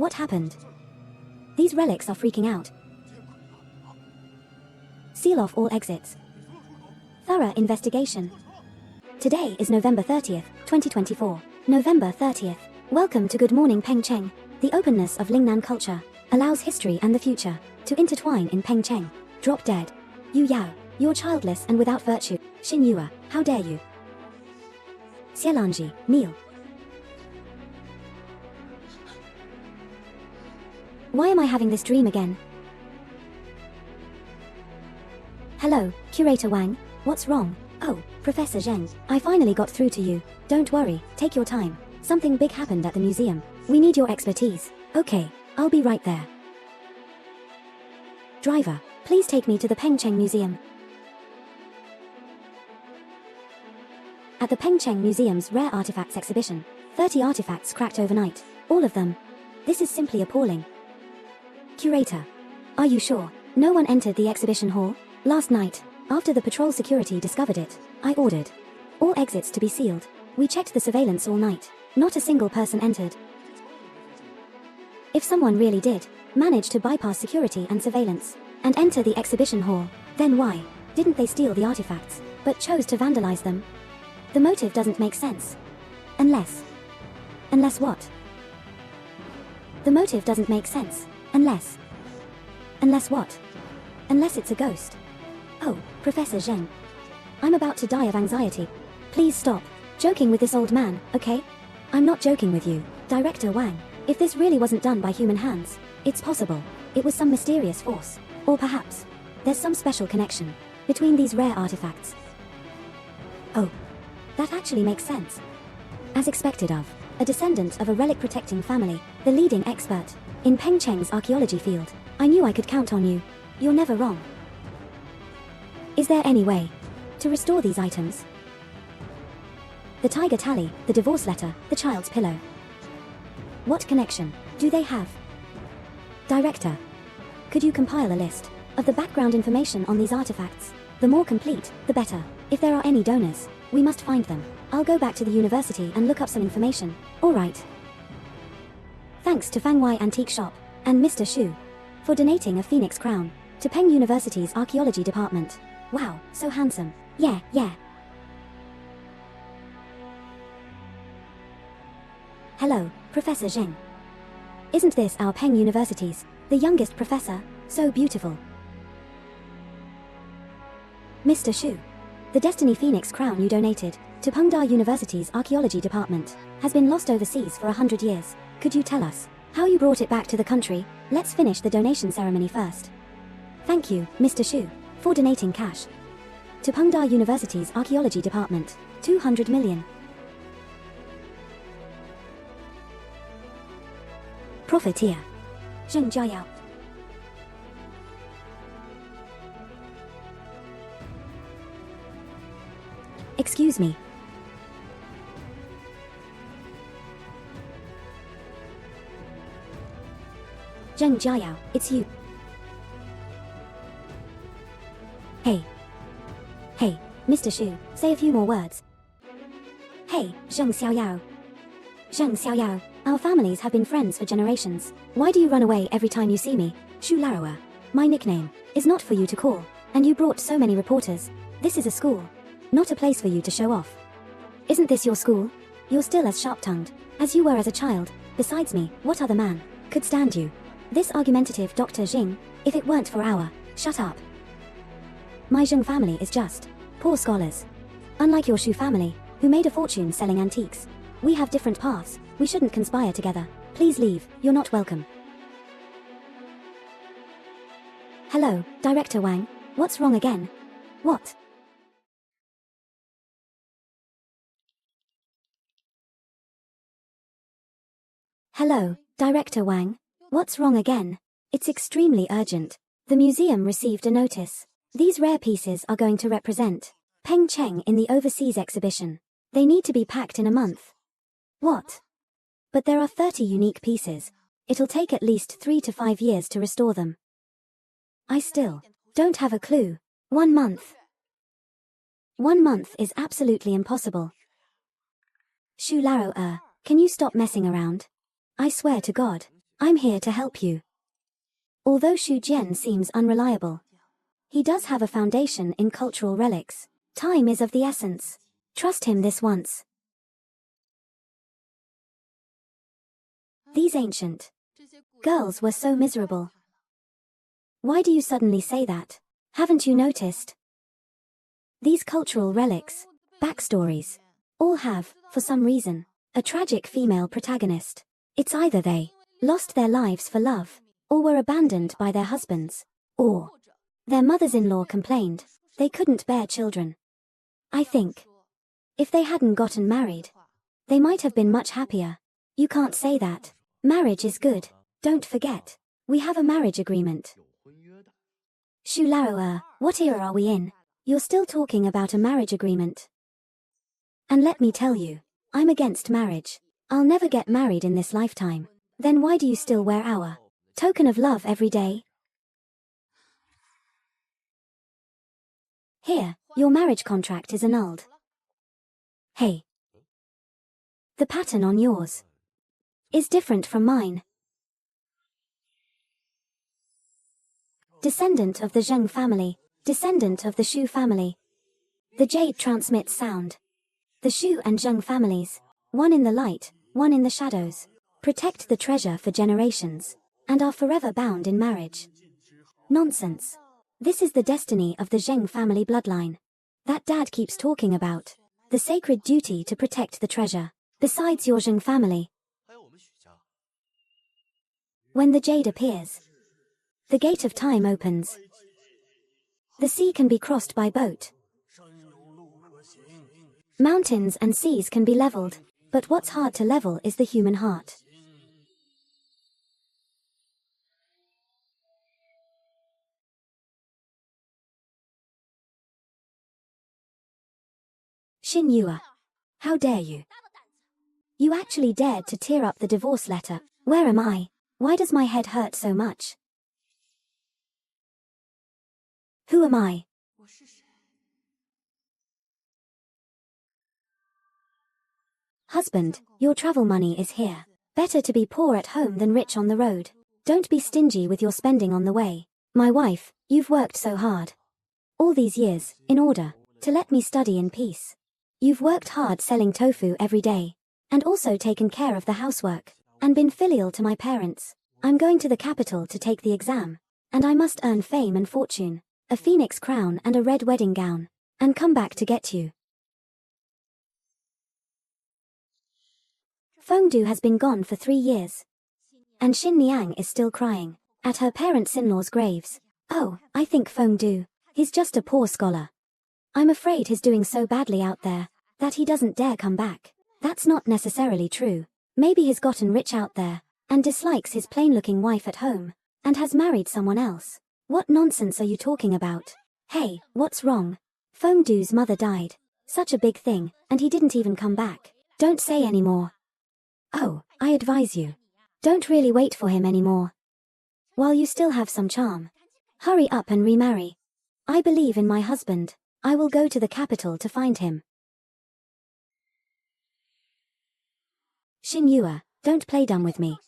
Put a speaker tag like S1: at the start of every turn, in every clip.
S1: What happened? These relics are freaking out. Seal off all exits. Thorough investigation. Today is November 30th, 2024. November 30th. Welcome to Good Morning Pengcheng. The openness of Lingnan culture allows history and the future to intertwine in Pengcheng. Drop dead. Yu Yao, you're childless and without virtue. Xin Yua, how dare you? Xielanji, kneel. Why am I having this dream again? Hello, Curator Wang. What's wrong? Oh, Professor Zheng, I finally got through to you. Don't worry, take your time. Something big happened at the museum. We need your expertise. Okay, I'll be right there. Driver, please take me to the Pengcheng Museum. At the Pengcheng Museum's Rare Artifacts exhibition, 30 artifacts cracked overnight. All of them. This is simply appalling. Curator, are you sure no one entered the exhibition hall? Last night, after the patrol security discovered it, I ordered all exits to be sealed. We checked the surveillance all night. Not a single person entered. If someone really did manage to bypass security and surveillance and enter the exhibition hall, then why didn't they steal the artifacts, but chose to vandalize them? The motive doesn't make sense. Unless what? The motive doesn't make sense. Unless what? Unless it's a ghost. Oh, Professor Zheng. I'm about to die of anxiety. Please stop joking with this old man, okay? I'm not joking with you, Director Wang. If this really wasn't done by human hands, it's possible it was some mysterious force. Or perhaps there's some special connection between these rare artifacts. Oh, that actually makes sense. As expected of a descendant of a relic-protecting family, the leading expert in Pengcheng's archaeology field, I knew I could count on you. You're never wrong. Is there any way to restore these items? The tiger tally, the divorce letter, the child's pillow. What connection do they have? Director, could you compile a list of the background information on these artifacts? The more complete, the better. If there are any donors, we must find them. I'll go back to the university and look up some information. All right. Thanks to Fangwai Antique Shop and Mr. Xu for donating a phoenix crown to Peng University's archaeology department. Wow, so handsome. Yeah. Hello, Professor Zheng. Isn't this our Peng University's, the youngest professor, so beautiful? Mr. Xu, the Destiny Phoenix crown you donated to Pengda University's archaeology department has been lost overseas for 100 years. Could you tell us how you brought it back to the country? Let's finish the donation ceremony first. Thank you, Mr. Xu, for donating cash to Pengda University's archaeology department. 200 million. Profiteer. Zheng Jiayao. Excuse me. Zheng Jiayao, it's you. Hey, Mr. Xu, say a few more words. Hey, Zheng Xiaoyao. Zheng Xiaoyao, our families have been friends for generations. Why do you run away every time you see me? Xu Laroa. My nickname is not for you to call, and you brought so many reporters. This is a school, not a place for you to show off. Isn't this your school? You're still as sharp-tongued as you were as a child. Besides me, what other man could stand you? This argumentative Dr. Jing, if it weren't for our shut up. My Zheng family is just poor scholars. Unlike your Xu family, who made a fortune selling antiques. We have different paths. We shouldn't conspire together. Please leave. You're not welcome. Hello, Director Wang. What's wrong again? What? Hello, Director Wang. What's wrong again? It's extremely urgent. The museum received a notice. These rare pieces are going to represent Pengcheng in the overseas exhibition. They need to be packed in a month. What? But there are 30 unique pieces. It'll take at least 3 to 5 years to restore them. I still don't have a clue. 1 month. 1 month is absolutely impossible. Xu Laro, can you stop messing around? I swear to God, I'm here to help you. Although Xu Jian seems unreliable, he does have a foundation in cultural relics. Time is of the essence. Trust him this once. These ancient girls were so miserable. Why do you suddenly say that? Haven't you noticed? These cultural relics, backstories, all have, for some reason, a tragic female protagonist. It's either they lost their lives for love, or were abandoned by their husbands, or their mothers-in-law complained they couldn't bear children. I think if they hadn't gotten married, they might have been much happier. You can't say that. Marriage is good. Don't forget, we have a marriage agreement. Xu Lao, what era are we in? You're still talking about a marriage agreement. And let me tell you, I'm against marriage. I'll never get married in this lifetime. Then why do you still wear our token of love every day? Here, your marriage contract is annulled. Hey. The pattern on yours is different from mine. Descendant of the Zheng family, descendant of the Xu family. The jade transmits sound. The Xu and Zheng families, one in the light, one in the shadows, protect the treasure for generations, and are forever bound in marriage. Nonsense. This is the destiny of the Zheng family bloodline. That dad keeps talking about. The sacred duty to protect the treasure. Besides your Zheng family. When the jade appears, the gate of time opens. The sea can be crossed by boat. Mountains and seas can be leveled, but what's hard to level is the human heart. Xin Yue. How dare you? You actually dared to tear up the divorce letter. Where am I? Why does my head hurt so much? Who am I? Husband, your travel money is here. Better to be poor at home than rich on the road. Don't be stingy with your spending on the way. My wife, you've worked so hard. All these years, in order to let me study in peace. You've worked hard selling tofu every day, and also taken care of the housework, and been filial to my parents. I'm going to the capital to take the exam, and I must earn fame and fortune, a phoenix crown and a red wedding gown, and come back to get you. Fengdu has been gone for 3 years. And Xin Niang is still crying at her parents-in-law's graves. Oh, I think Fengdu, he's just a poor scholar. I'm afraid he's doing so badly out there that he doesn't dare come back. That's not necessarily true. Maybe he's gotten rich out there and dislikes his plain-looking wife at home and has married someone else. What nonsense are you talking about? Hey, what's wrong? Fengdu's mother died. Such a big thing, and he didn't even come back. Don't say any more. Oh, I advise you. Don't really wait for him anymore. While you still have some charm. Hurry up and remarry. I believe in my husband. I will go to the capital to find him. Xin Yue, don't play dumb with me.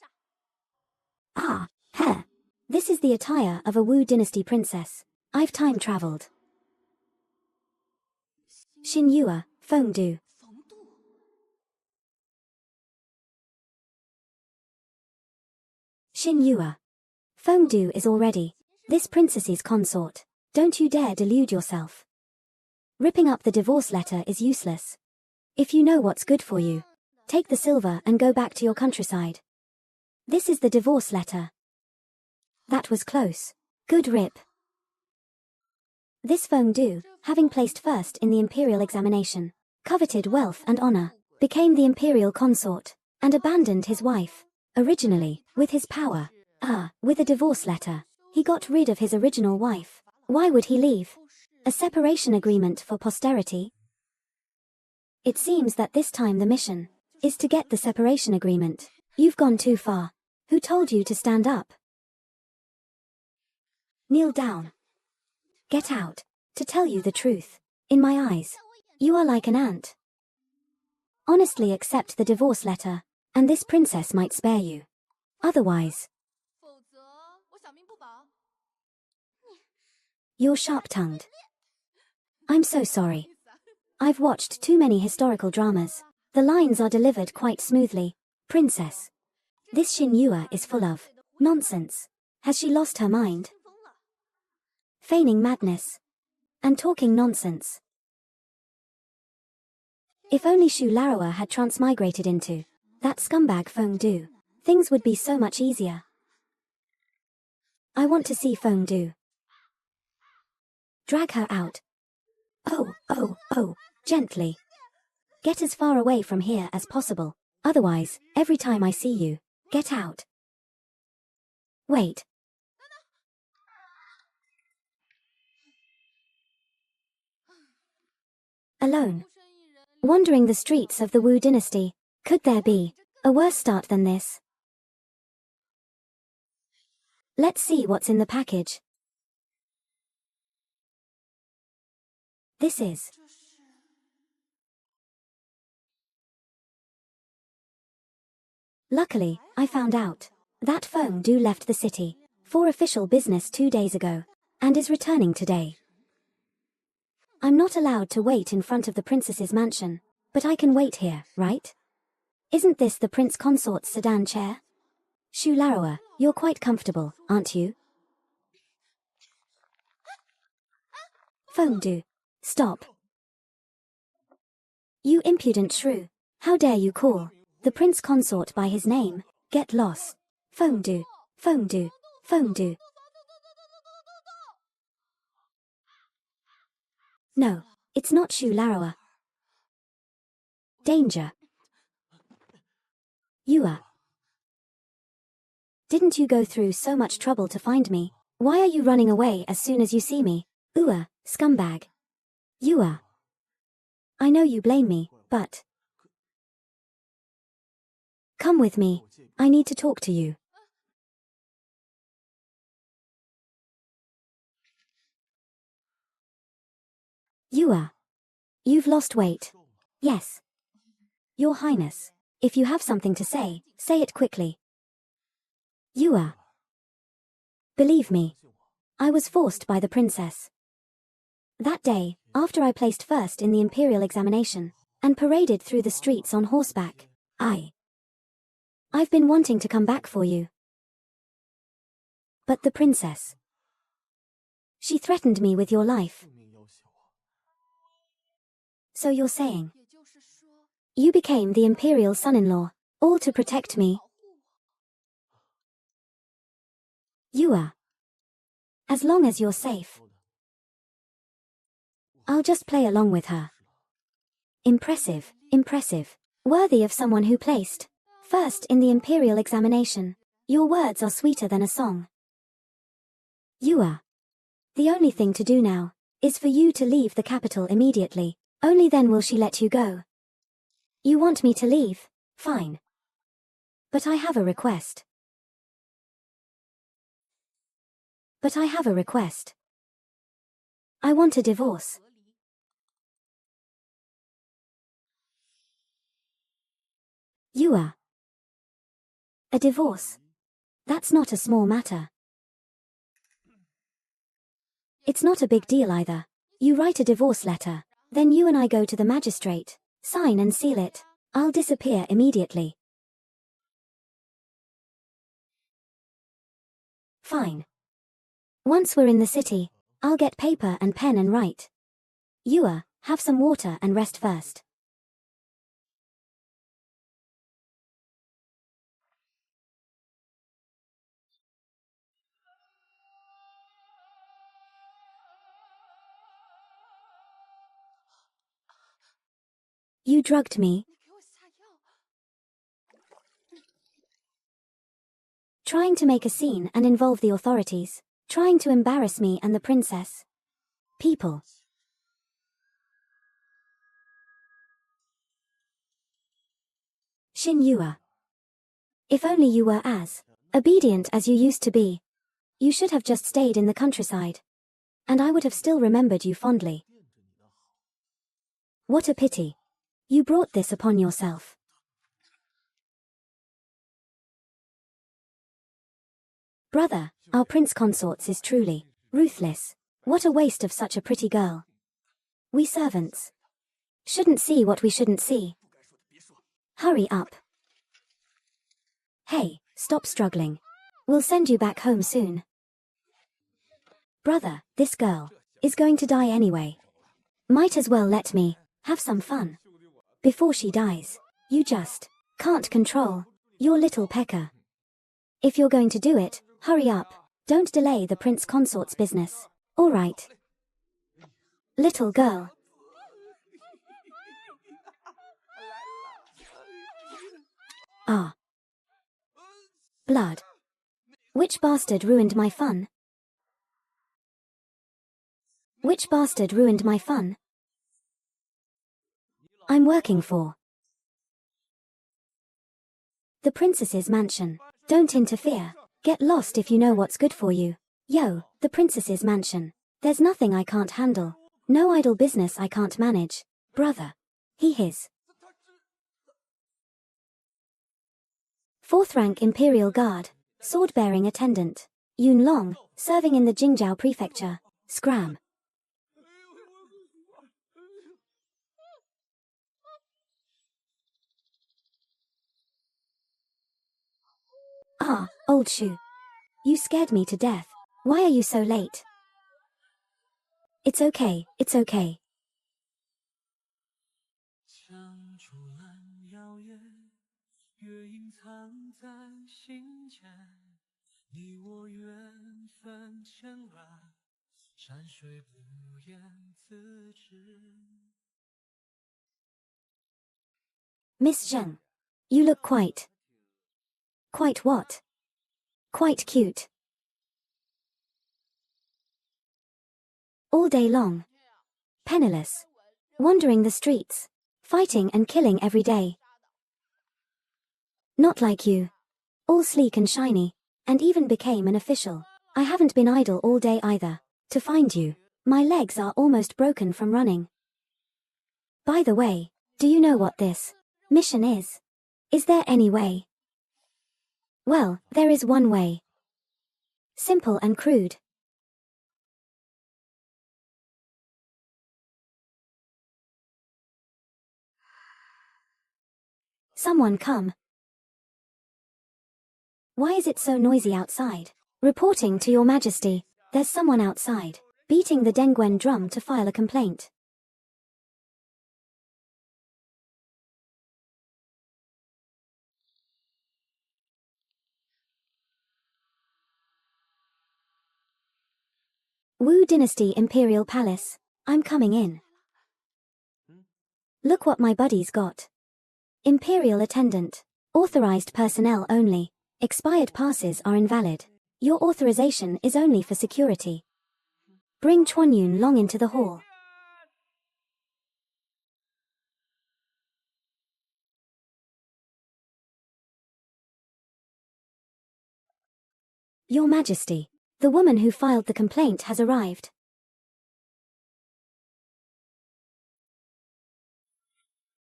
S1: Ah, heh. This is the attire of a Wu dynasty princess. I've time traveled. Xin Yue, Fengdu. Xin Yue. Fengdu is already this princess's consort. Don't you dare delude yourself. Ripping up the divorce letter is useless. If you know what's good for you, take the silver and go back to your countryside. This is the divorce letter. That was close. Good rip. This Fengdu, having placed first in the imperial examination, coveted wealth and honor, became the imperial consort, and abandoned his wife. Originally, with his power, with a divorce letter, he got rid of his original wife. Why would he leave? A separation agreement for posterity? It seems that this time the mission is to get the separation agreement. You've gone too far. Who told you to stand up? Kneel down. Get out. To tell you the truth, in my eyes, you are like an ant. Honestly accept the divorce letter, and this princess might spare you. Otherwise, you're sharp-tongued. I'm so sorry. I've watched too many historical dramas. The lines are delivered quite smoothly. Princess. This Xin Yue is full of nonsense. Has she lost her mind? Feigning madness. And talking nonsense. If only Shu Laroa had transmigrated into that scumbag Feng Du, things would be so much easier. I want to see Feng Du. Drag her out. Oh, gently. Get as far away from here as possible. Otherwise, every time I see you, get out. Wait. Alone. Wandering the streets of the Wu dynasty. Could there be a worse start than this? Let's see what's in the package. This is Luckily, I found out that Feng Du left the city for official business 2 days ago and is returning today. I'm not allowed to wait in front of the princess's mansion, but I can wait here, right? Isn't this the prince consort's sedan chair? Shu Laroa, you're quite comfortable, aren't you? Feng Du. Stop. You impudent shrew. How dare you call the prince consort by his name? Get lost. Feng Du. Feng Du. Feng Du. No, it's not Shu Laroa. Danger. You. Didn't you go through so much trouble to find me? Why are you running away as soon as you see me? Scumbag. You. I know you blame me, but come with me. I need to talk to you. You've lost weight. Yes. Your Highness, if you have something to say it quickly. Believe me, I was forced by the princess. That day, after I placed first in the imperial examination, and paraded through the streets on horseback, I've been wanting to come back for you. But the princess, she threatened me with your life. So you're saying, you became the imperial son-in-law, all to protect me? As long as you're safe, I'll just play along with her. Impressive. Worthy of someone who placed first in the imperial examination. Your words are sweeter than a song. The only thing to do now is for you to leave the capital immediately. Only then will she let you go. You want me to leave? Fine. But I have a request. I want a divorce. A divorce? That's not a small matter. It's not a big deal either. You write a divorce letter, then you and I go to the magistrate, sign and seal it. I'll disappear immediately. Fine. Once we're in the city, I'll get paper and pen and write. Have some water and rest first. You drugged me. Trying to make a scene and involve the authorities. Trying to embarrass me and the princess. People. Xin Yue. If only you were as obedient as you used to be. You should have just stayed in the countryside. And I would have still remembered you fondly. What a pity. You brought this upon yourself. Brother, our prince consorts is truly ruthless. What a waste of such a pretty girl. We servants shouldn't see what we shouldn't see. Hurry up. Hey, stop struggling. We'll send you back home soon. Brother, this girl is going to die anyway. Might as well let me have some fun before she dies. You just can't control your little pecker. If you're going to do it, hurry up. Don't delay the prince consort's business. All right. Little girl. Ah. Blood. Which bastard ruined my fun? Which bastard ruined my fun? I'm working for the princess's mansion. Don't interfere. Get lost if you know what's good for you. Yo, the princess's mansion. There's nothing I can't handle. No idle business I can't manage. Brother. His. 4th rank Imperial Guard. Sword-bearing attendant. Yun Long, serving in the Jingzhou Prefecture. Scram. Ah, old shoe. You scared me to death. Why are you so late? It's okay, it's okay. Miss Zheng. You look quite what? Quite cute. All day long. Penniless. Wandering the streets. Fighting and killing every day. Not like you. All sleek and shiny. And even became an official. I haven't been idle all day either. To find you. My legs are almost broken from running. By the way, do you know what this mission is? Is there any way? Well, there is one way. Simple and crude. Someone come. Why is it so noisy outside? Reporting to your majesty, there's someone outside, beating the Dengguan drum to file a complaint. Wu Dynasty Imperial Palace. I'm coming in. Look what my buddy's got. Imperial Attendant. Authorized personnel only. Expired passes are invalid. Your authorization is only for security. Bring Chuanyun Long into the hall. Your Majesty, the woman who filed the complaint has arrived.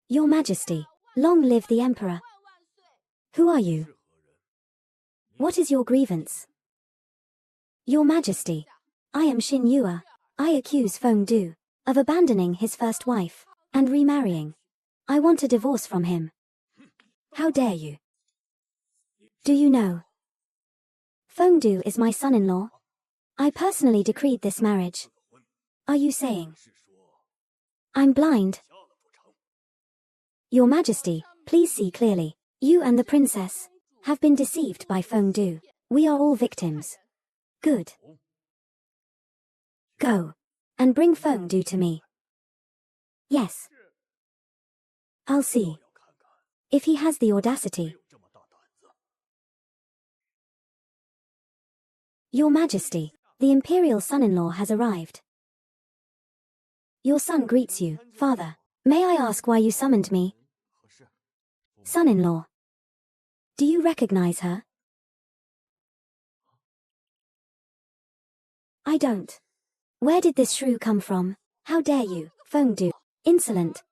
S1: Your Majesty, long live the Emperor. Who are you? What is your grievance? Your Majesty, I am Xin Yue. I accuse Feng Du of abandoning his first wife and remarrying. I want a divorce from him. How dare you? Do you know? Feng Du is my son-in-law. I personally decreed this marriage. Are you saying I'm blind? Your Majesty, please see clearly. You and the princess have been deceived by Feng Du. We are all victims. Good. Go and bring Feng Du to me. Yes. I'll see if he has the audacity. Your Majesty, the Imperial son-in-law has arrived. Your son greets you, Father. May I ask why you summoned me? Son-in-law. Do you recognize her? I don't. Where did this shrew come from? How dare you, Feng Du? Insolent.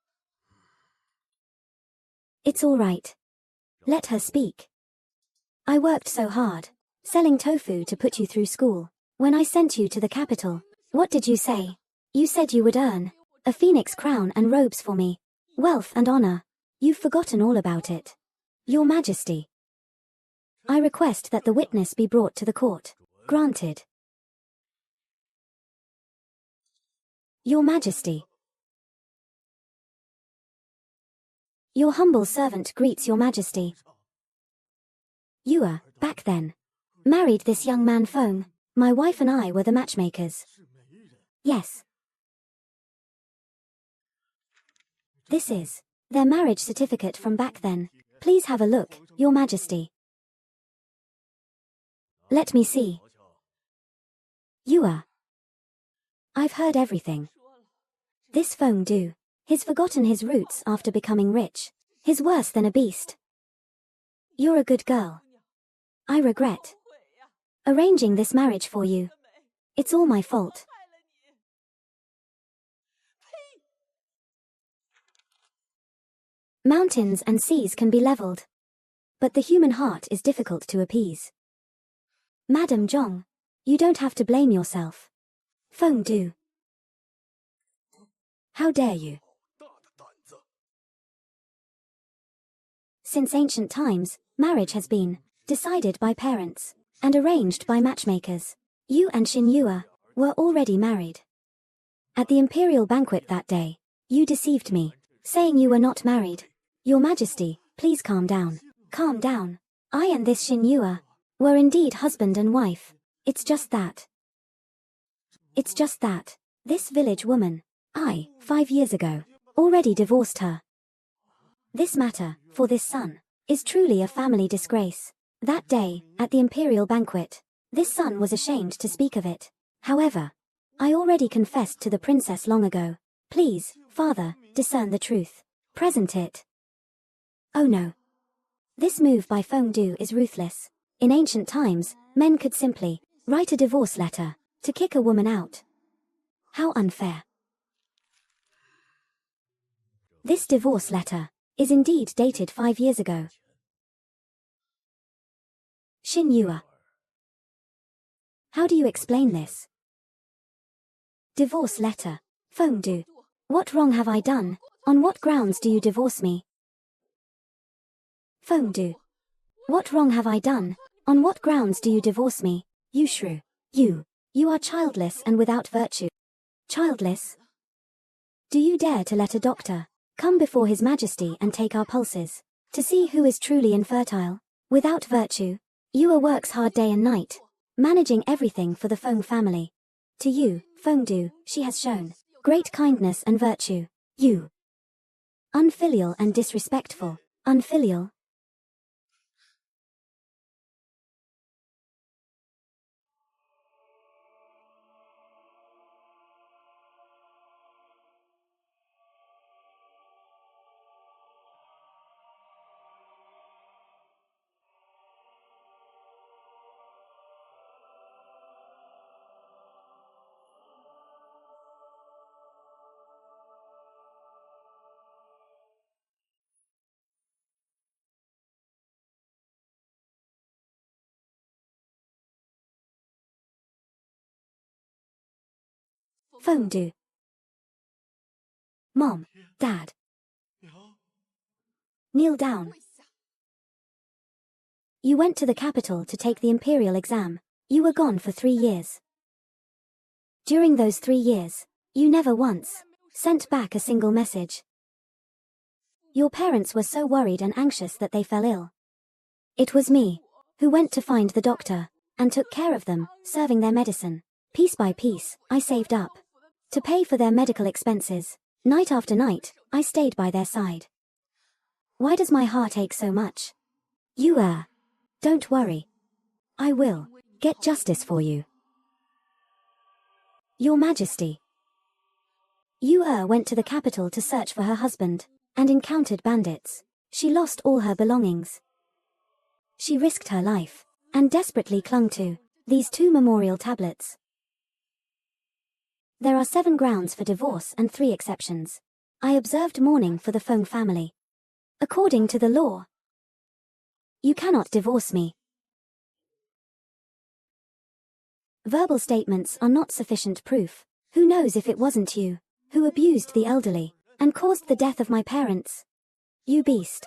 S1: It's all right. Let her speak. I worked so hard. selling tofu to put you through school. When I sent you to the capital, what did you say? You said you would earn a phoenix crown and robes for me. Wealth and honor. You've forgotten all about it. Your Majesty. I request that the witness be brought to the court. Granted. Your Majesty. Your humble servant greets Your Majesty. You are, back then, married this young man Feng. My wife and I were the matchmakers. Yes. This is their marriage certificate from back then. Please have a look, Your Majesty. Let me see. You are. I've heard everything. This Feng Du. He's forgotten his roots after becoming rich. He's worse than a beast. You're a good girl. I regret arranging this marriage for you. It's all my fault. Mountains and seas can be leveled, but the human heart is difficult to appease. Madam Zhong, you don't have to blame yourself. Feng Du. How dare you? Since ancient times, marriage has been decided by parents and arranged by matchmakers. You and Xin Yue were already married. At the imperial banquet that day, you deceived me, saying you were not married. Your Majesty, please calm down. Calm down. I and this Xin Yue were indeed husband and wife. It's just that. It's just that. This village woman, 5 years ago, already divorced her. This matter, for this son, is truly a family disgrace. That day, at the imperial banquet, this son was ashamed to speak of it. However, I already confessed to the princess long ago. Please, father, discern the truth. Present it. Oh no. This move by Feng Du is ruthless. In ancient times, men could simply write a divorce letter to kick a woman out. How unfair. This divorce letter is indeed dated 5 years ago. Xin Yue. How do you explain this? Divorce letter. Feng Du. What wrong have I done? On what grounds do you divorce me? Feng Du. What wrong have I done? On what grounds do you divorce me? You shrew. You are childless and without virtue. Childless? Do you dare to let a doctor come before His Majesty and take our pulses to see who is truly infertile? Without virtue? Yue works hard day and night, managing everything for the Feng family. To you, Feng Du, she has shown great kindness and virtue. You. Unfilial and disrespectful. Unfilial. Feng Du. Mom, Dad. Kneel down. You went to the capital to take the imperial exam. You were gone for 3 years. During those 3 years, you never once sent back a single message. Your parents were so worried and anxious that they fell ill. It was me who went to find the doctor and took care of them, serving their medicine. Piece by piece, I saved up to pay for their medical expenses. Night after night, I stayed by their side. Why does my heart ache so much? You don't worry. I will get justice for you. Your Majesty. Yue went to the capital to search for her husband and encountered bandits. She lost all her belongings. She risked her life and desperately clung to these 2 memorial tablets. There are 7 grounds for divorce and 3 exceptions. I observed mourning for the Feng family. According to the law, you cannot divorce me. Verbal statements are not sufficient proof. Who knows if it wasn't you who abused the elderly and caused the death of my parents? You beast.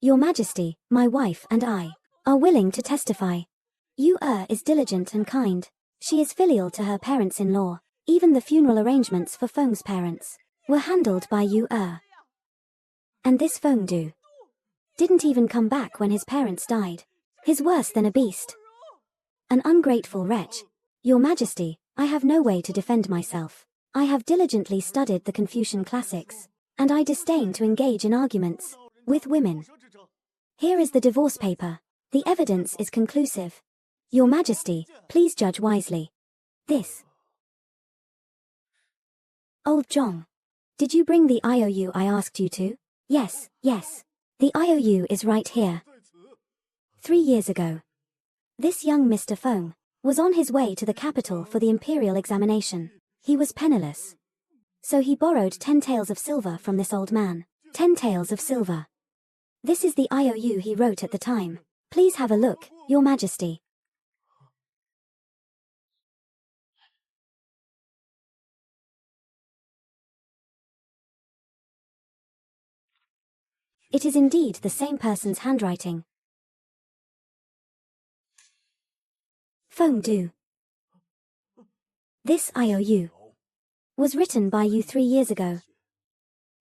S1: Your Majesty, my wife and I are willing to testify. Yu is diligent and kind. She is filial to her parents-in-law. Even the funeral arrangements for Feng's parents were handled by Yu. And this Feng Du didn't even come back when his parents died. He's worse than a beast. An ungrateful wretch. Your Majesty, I have no way to defend myself. I have diligently studied the Confucian classics, and I disdain to engage in arguments with women. Here is the divorce paper. The evidence is conclusive. Your Majesty, please judge wisely. This. Old Zhong. Did you bring the IOU I asked you to? Yes, yes. The IOU is right here. 3 years ago. This young Mr. Feng was on his way to the capital for the imperial examination. He was penniless. So he borrowed 10 taels of silver from this old man. 10 taels of silver. This is the IOU he wrote at the time. Please have a look, Your Majesty. It is indeed the same person's handwriting. Feng Du. This IOU was written by you 3 years ago.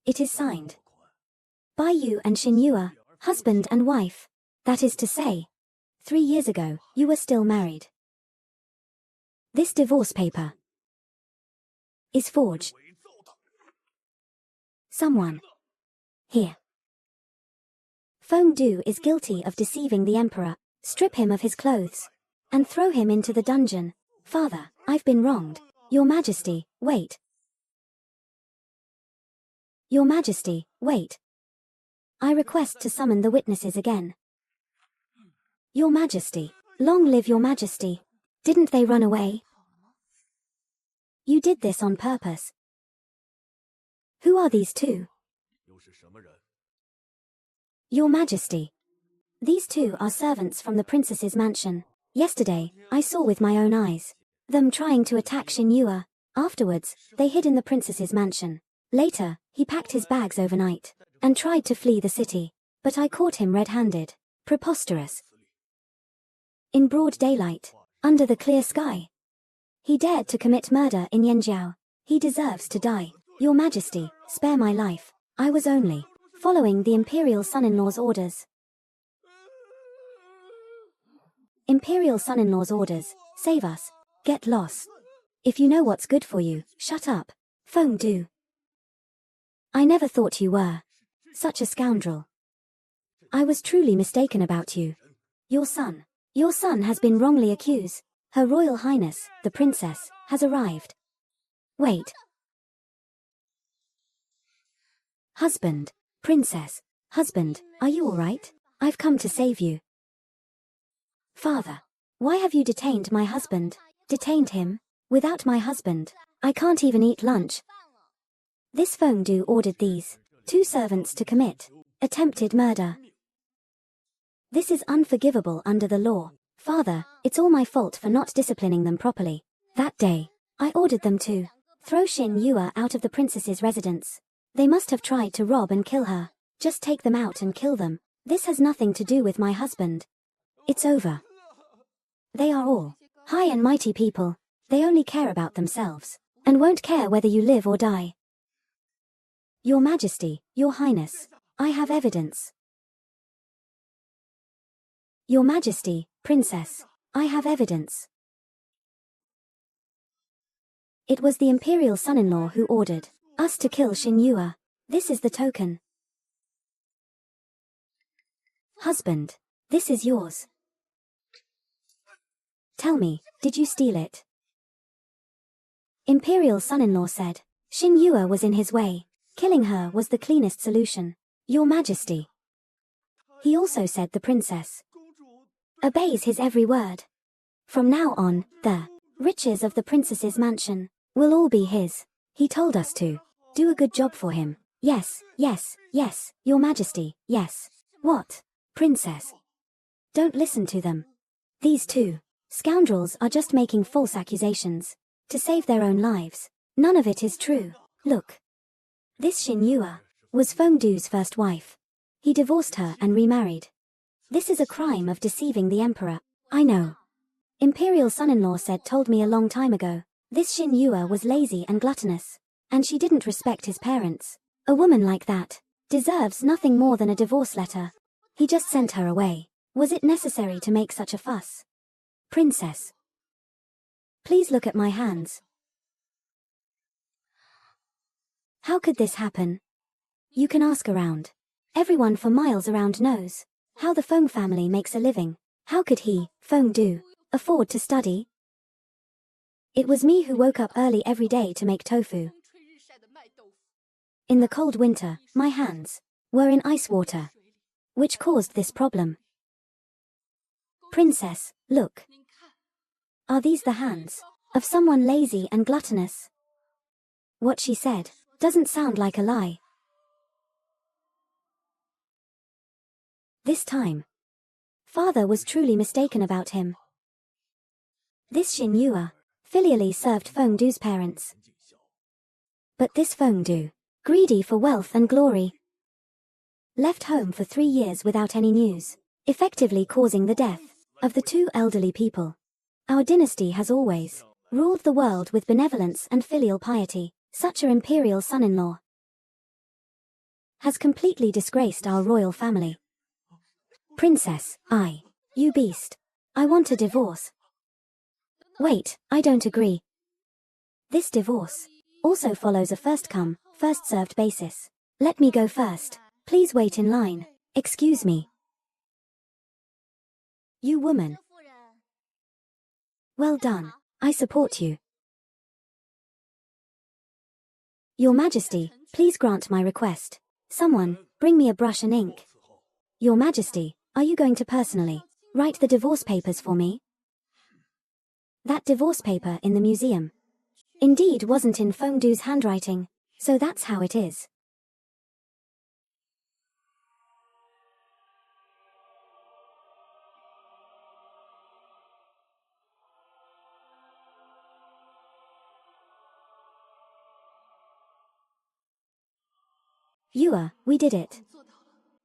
S1: It is signed by you and Xin Yue, husband and wife. That is to say, 3 years ago, you were still married. This divorce paper is forged. Someone here. Feng Du is guilty of deceiving the emperor. Strip him of his clothes and throw him into the dungeon. Father, I've been wronged. Your Majesty, wait. Your Majesty, wait. I request to summon the witnesses again. Your Majesty, long live Your Majesty. Didn't they run away? You did this on purpose. Who are these two? Your Majesty. These two are servants from the princess's mansion. Yesterday, I saw with my own eyes them trying to attack Xin Yue. Afterwards, they hid in the princess's mansion. Later, he packed his bags overnight and tried to flee the city. But I caught him red-handed. Preposterous. In broad daylight, under the clear sky. He dared to commit murder in Yanjiao. He deserves to die. Your Majesty, spare my life. I was only following the imperial son-in-law's orders. Imperial son-in-law's orders, save us. Get lost. If you know what's good for you, shut up. Feng Du. I never thought you were such a scoundrel. I was truly mistaken about you. Your son has been wrongly accused. Her Royal Highness, the princess, has arrived. Wait. Husband, princess, husband, are you all right? I've come to save you. Father, why have you detained my husband? Detained him? Without my husband, I can't even eat lunch. This Feng Du ordered these 2 servants to commit attempted murder. This is unforgivable under the law. Father, it's all my fault for not disciplining them properly. That day, I ordered them to throw Xin Yue out of the princess's residence. They must have tried to rob and kill her. Just take them out and kill them. This has nothing to do with my husband. It's over. They are all high and mighty people. They only care about themselves and won't care whether you live or die. Your Majesty, Your Highness, I have evidence. Your Majesty, Princess, I have evidence. It was the imperial son-in-law who ordered us to kill Xin Yue. This is the token. Husband, this is yours. Tell me, did you steal it? Imperial son-in-law said, Xin Yue was in his way. Killing her was the cleanest solution. Your Majesty. He also said the princess obeys his every word. From now on, the riches of the princess's mansion will all be his. He told us to do a good job for him. Yes, yes, yes, Your Majesty, yes. What? Princess. Don't listen to them. These two Scoundrels are just making false accusations to save their own lives. None of it is true. Look. This Xin Yue was Feng Du's first wife. He divorced her and remarried. This is a crime of deceiving the emperor. I know. Imperial son-in-law told me a long time ago. This Xin Yue was lazy and gluttonous, and she didn't respect his parents. A woman like that deserves nothing more than a divorce letter. He just sent her away. Was it necessary to make such a fuss? Princess. Please look at my hands. How could this happen? You can ask around. Everyone for miles around knows how the Feng family makes a living. How could he, Feng Du, afford to study? It was me who woke up early every day to make tofu. In the cold winter, my hands were in ice water, which caused this problem. Princess, look. Are these the hands of someone lazy and gluttonous? What she said doesn't sound like a lie. This time, father was truly mistaken about him. This Xin Yue filially served Feng Du's parents. But this Feng Du, greedy for wealth and glory, left home for 3 years without any news, effectively causing the death of the 2 elderly people. Our dynasty has always ruled the world with benevolence and filial piety. Such an imperial son-in-law has completely disgraced our royal family. Princess, you beast. I want a divorce. Wait, I don't agree. This divorce also follows a first-come, first-served basis. Let me go first. Please wait in line. Excuse me. You woman. Well done. I support you. Your Majesty, please grant my request. Someone, bring me a brush and ink. Your Majesty, are you going to personally write the divorce papers for me? That divorce paper in the museum indeed wasn't in Feng Du's handwriting, so that's how it is. Yue, we did it.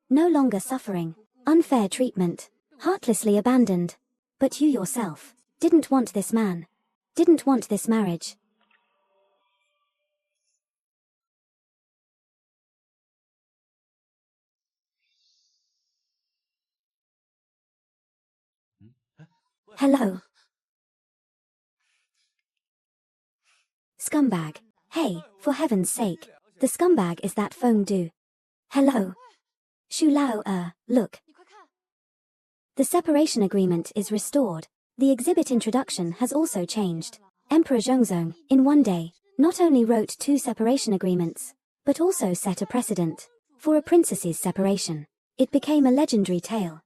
S1: No longer suffering unfair treatment, heartlessly abandoned. But you yourself didn't want this man, didn't want this marriage. Hello. Scumbag. Hey, for heaven's sake. The scumbag is that Feng Du. Hello. Shu Lao, look. The separation agreement is restored. The exhibit introduction has also changed. Emperor Zhongzong, in one day, not only wrote 2 separation agreements, but also set a precedent for a princess's separation. It became a legendary tale.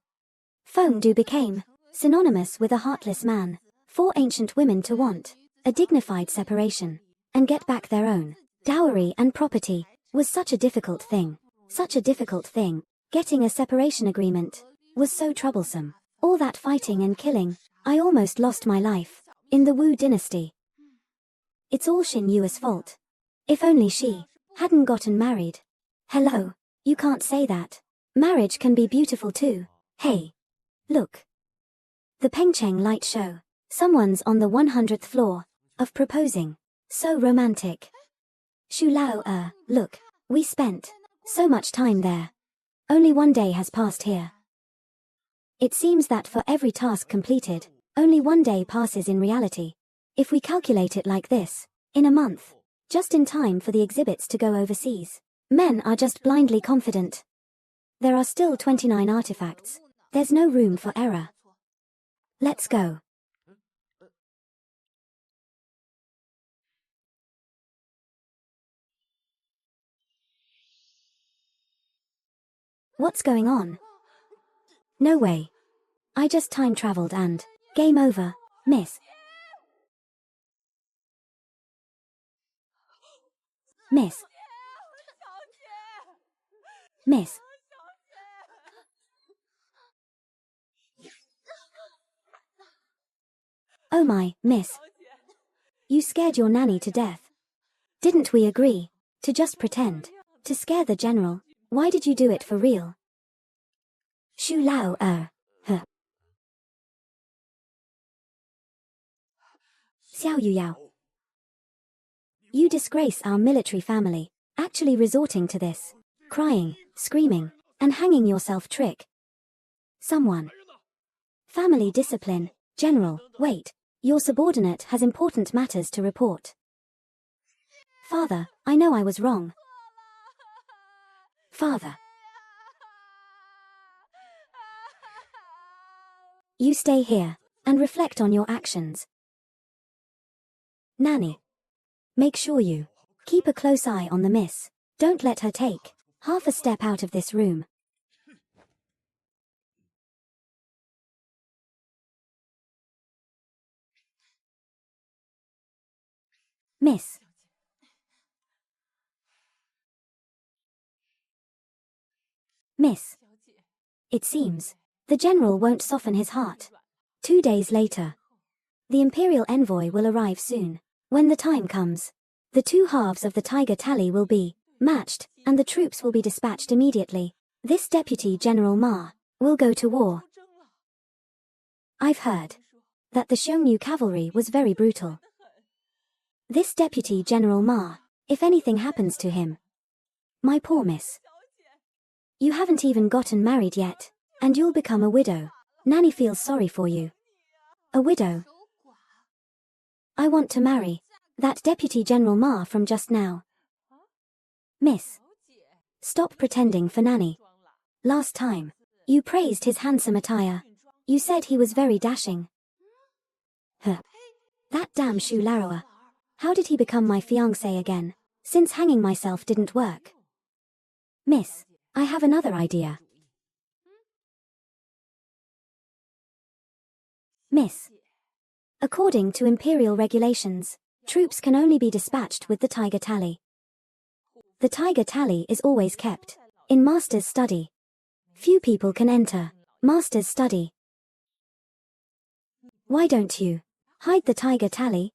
S1: Feng Du became synonymous with a heartless man. 4 ancient women to want a dignified separation and get back their own dowry and property was such a difficult thing. Such a difficult thing. Getting a separation agreement was so troublesome. All that fighting and killing, I almost lost my life in the Wu dynasty. It's all Xin Yue's fault. If only she hadn't gotten married. Hello, you can't say that. Marriage can be beautiful too. Hey, look. The Pengcheng light show. Someone's on the 100th floor of proposing. So romantic. Shu Lao, look. We spent so much time there. Only 1 day has passed here. It seems that for every task completed, only 1 day passes in reality. If we calculate it like this, in a month, just in time for the exhibits to go overseas, men are just blindly confident. There are still 29 artifacts. There's no room for error. Let's go. What's going on? No way. I just time traveled and game over, miss. Miss. Miss. Oh my, miss. You scared your nanny to death. Didn't we agree to just pretend to scare the general? Why did you do it for real? Shu Lao huh. Xiao Yu Yao. You disgrace our military family, actually resorting to this. Crying, screaming, and hanging yourself trick. Someone. Family discipline. General, wait. Your subordinate has important matters to report. Father, I know I was wrong. Father. You stay here and reflect on your actions. Nanny. Make sure you keep a close eye on the miss. Don't let her take half a step out of this room. Miss. Miss. It seems the general won't soften his heart. 2 days later. The imperial envoy will arrive soon. When the time comes, the two halves of the tiger tally will be matched, and the troops will be dispatched immediately. This Deputy General Ma will go to war. I've heard that the Xiongnu cavalry was very brutal. This Deputy General Ma, if anything happens to him. My poor miss. You haven't even gotten married yet, and you'll become a widow. Nanny feels sorry for you. A widow. I want to marry that Deputy General Ma from just now. Miss. Stop pretending for Nanny. Last time, you praised his handsome attire. You said he was very dashing. Huh. That damn Shu Laroa. How did he become my fiancé again, since hanging myself didn't work? Miss, I have another idea. Miss. According to imperial regulations, troops can only be dispatched with the tiger tally. The tiger tally is always kept in master's study. Few people can enter master's study. Why don't you hide the tiger tally?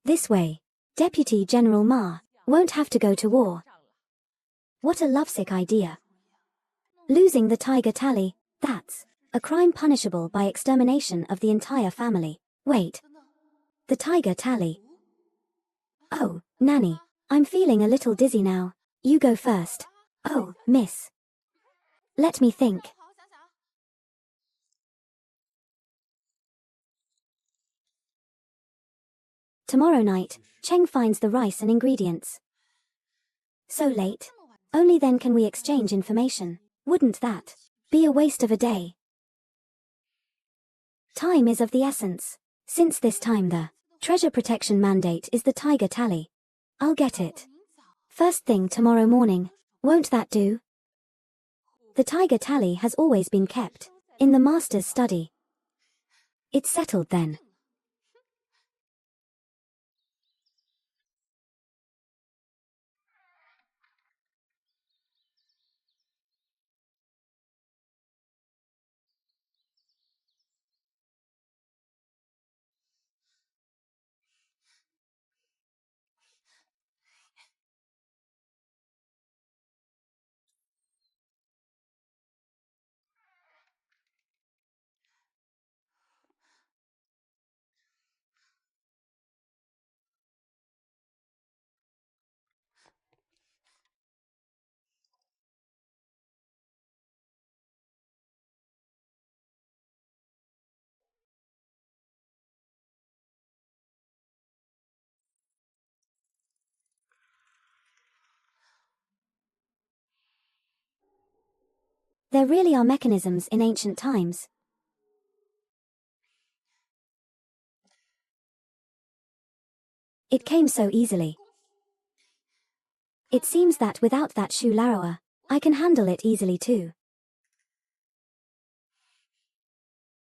S1: This way, Deputy General Ma won't have to go to war. What a lovesick idea. Losing the tiger tally, that's a crime punishable by extermination of the entire family. Wait. The tiger tally. Oh, Nanny, I'm feeling a little dizzy now. You go first. Oh, miss. Let me think. Tomorrow night, Cheng finds the rice and ingredients. So late? Only then can we exchange information. Wouldn't that be a waste of a day? Time is of the essence. Since this time the treasure protection mandate is the tiger tally. I'll get it first thing tomorrow morning. Won't that do? The tiger tally has always been kept in the master's study. It's settled then. There really are mechanisms in ancient times. It came so easily. It seems that without that Shu Laroa, I can handle it easily too.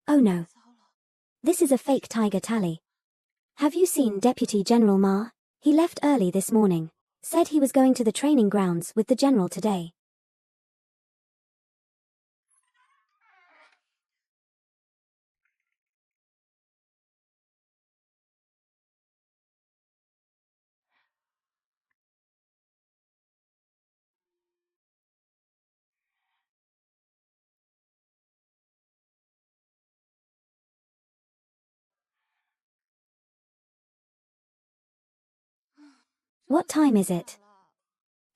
S1: Oh no. This is a fake tiger tally. Have you seen Deputy General Ma? He left early this morning. Said he was going to the training grounds with the general today. What time is it?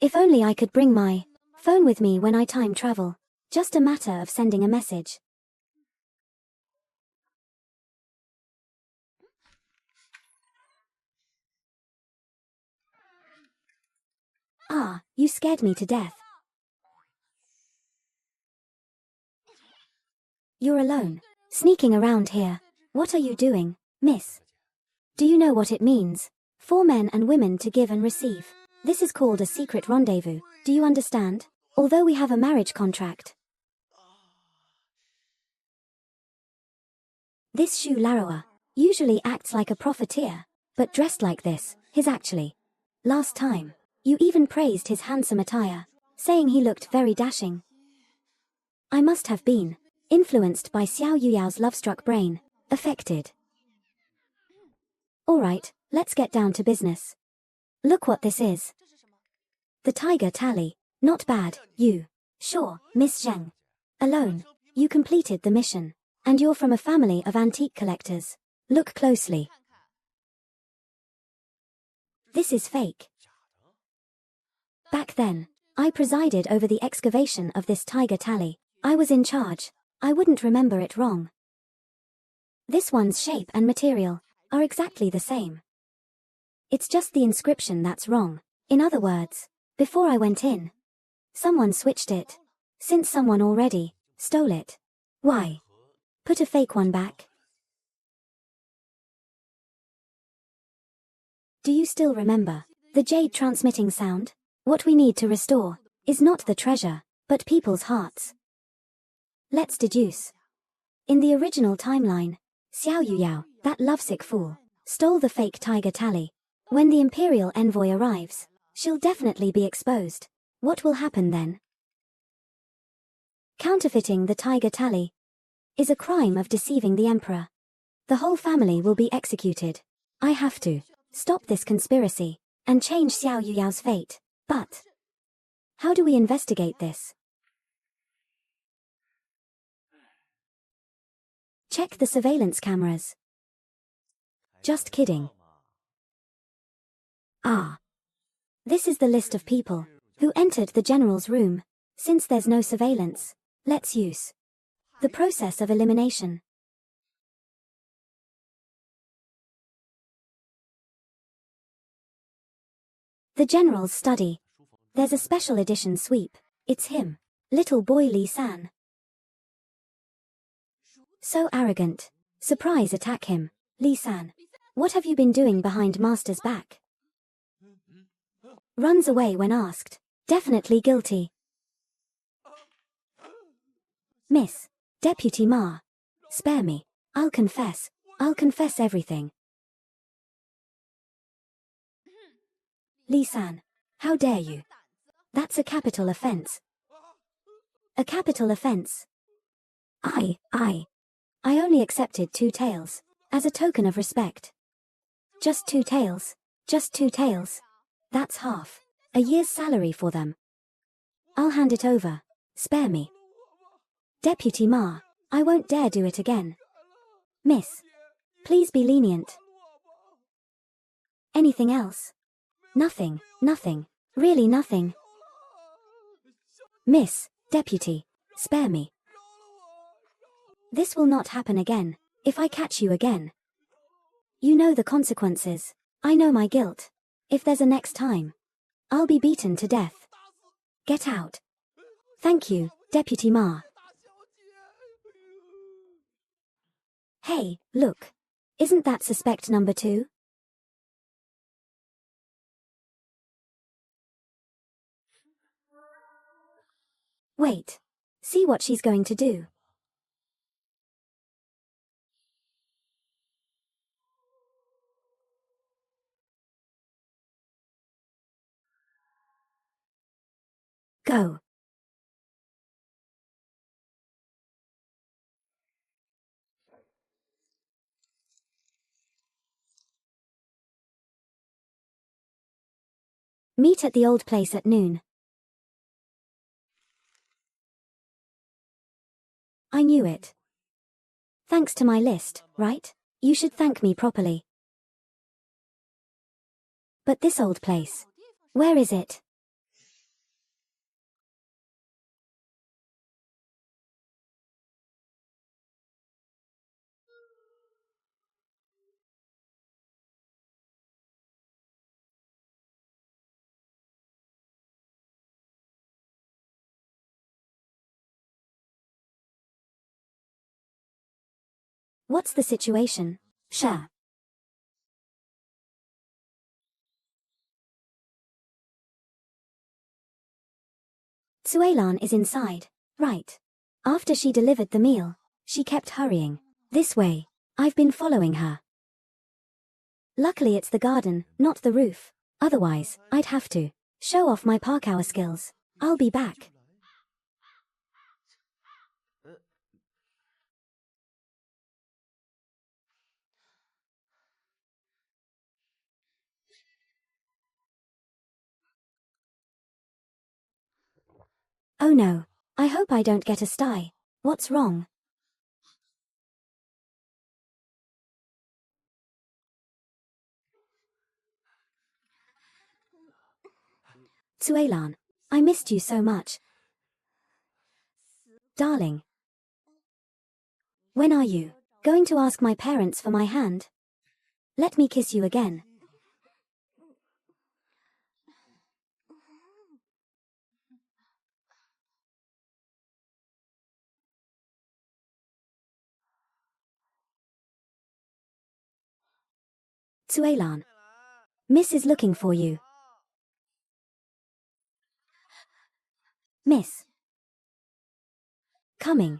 S1: If only I could bring my phone with me when I time travel. Just a matter of sending a message. Ah, you scared me to death. You're alone, sneaking around here. What are you doing, miss? Do you know what it means? For men and women to give and receive. This is called a secret rendezvous. Do you understand? Although we have a marriage contract. This Shu Laroa usually acts like a profiteer, but dressed like this, his actually. Last time, you even praised his handsome attire, saying he looked very dashing. I must have been influenced by Xiao Yuyao's love-struck brain, affected. Alright, let's get down to business. Look what this is. The tiger tally. Not bad, you. Sure, Miss Zheng. Alone. You completed the mission. And you're from a family of antique collectors. Look closely. This is fake. Back then, I presided over the excavation of this tiger tally. I was in charge. I wouldn't remember it wrong. This one's shape and material are exactly the same. It's just the inscription that's wrong. In other words, before I went in, someone switched it. Since someone already stole it. Why? Put a fake one back. Do you still remember the jade transmitting sound? What we need to restore is not the treasure, but people's hearts. Let's deduce. In the original timeline, Xiao Yuyao, that lovesick fool, stole the fake tiger tally. When the Imperial envoy arrives, she'll definitely be exposed. What will happen then? Counterfeiting the tiger tally is a crime of deceiving the emperor. The whole family will be executed. I have to stop this conspiracy and change Xiao Yuyao's fate. But how do we investigate this? Check the surveillance cameras. Just kidding. Ah. This is the list of people who entered the general's room. Since there's no surveillance, let's use the process of elimination. The general's study. There's a special edition sweep. It's him. Little boy Li San. So arrogant. Surprise attack him. Li San. What have you been doing behind master's back? Runs away when asked. Definitely guilty. Miss. Deputy Ma. Spare me. I'll confess. I'll confess everything. Li San. How dare you? That's a capital offense. A capital offense. I only accepted 2 taels. As a token of respect. Just 2 taels. Just 2 taels. That's half a year's salary for them. I'll hand it over. Spare me. Deputy Ma, I won't dare do it again. Miss, please be lenient. Anything else? Nothing, nothing. Really nothing. Miss, Deputy, spare me. This will not happen again. If I catch you again. You know the consequences. I know my guilt. If there's a next time, I'll be beaten to death. Get out. Thank you, Deputy Ma. Hey, look. Isn't that suspect number 2? Wait. See what she's going to do. Go. Meet at the old place at noon. I knew it. Thanks to my list, right? You should thank me properly. But this old place. Where is it? What's the situation? Share. Suelan is inside. Right. After she delivered the meal, she kept hurrying. This way. I've been following her. Luckily it's the garden, not the roof. Otherwise, I'd have to show off my parkour skills. I'll be back. Oh no. I hope I don't get a sty. What's wrong? Suelan. I missed you so much. Darling. When are you going to ask my parents for my hand? Let me kiss you again. Suelan. Miss is looking for you. Miss. Coming.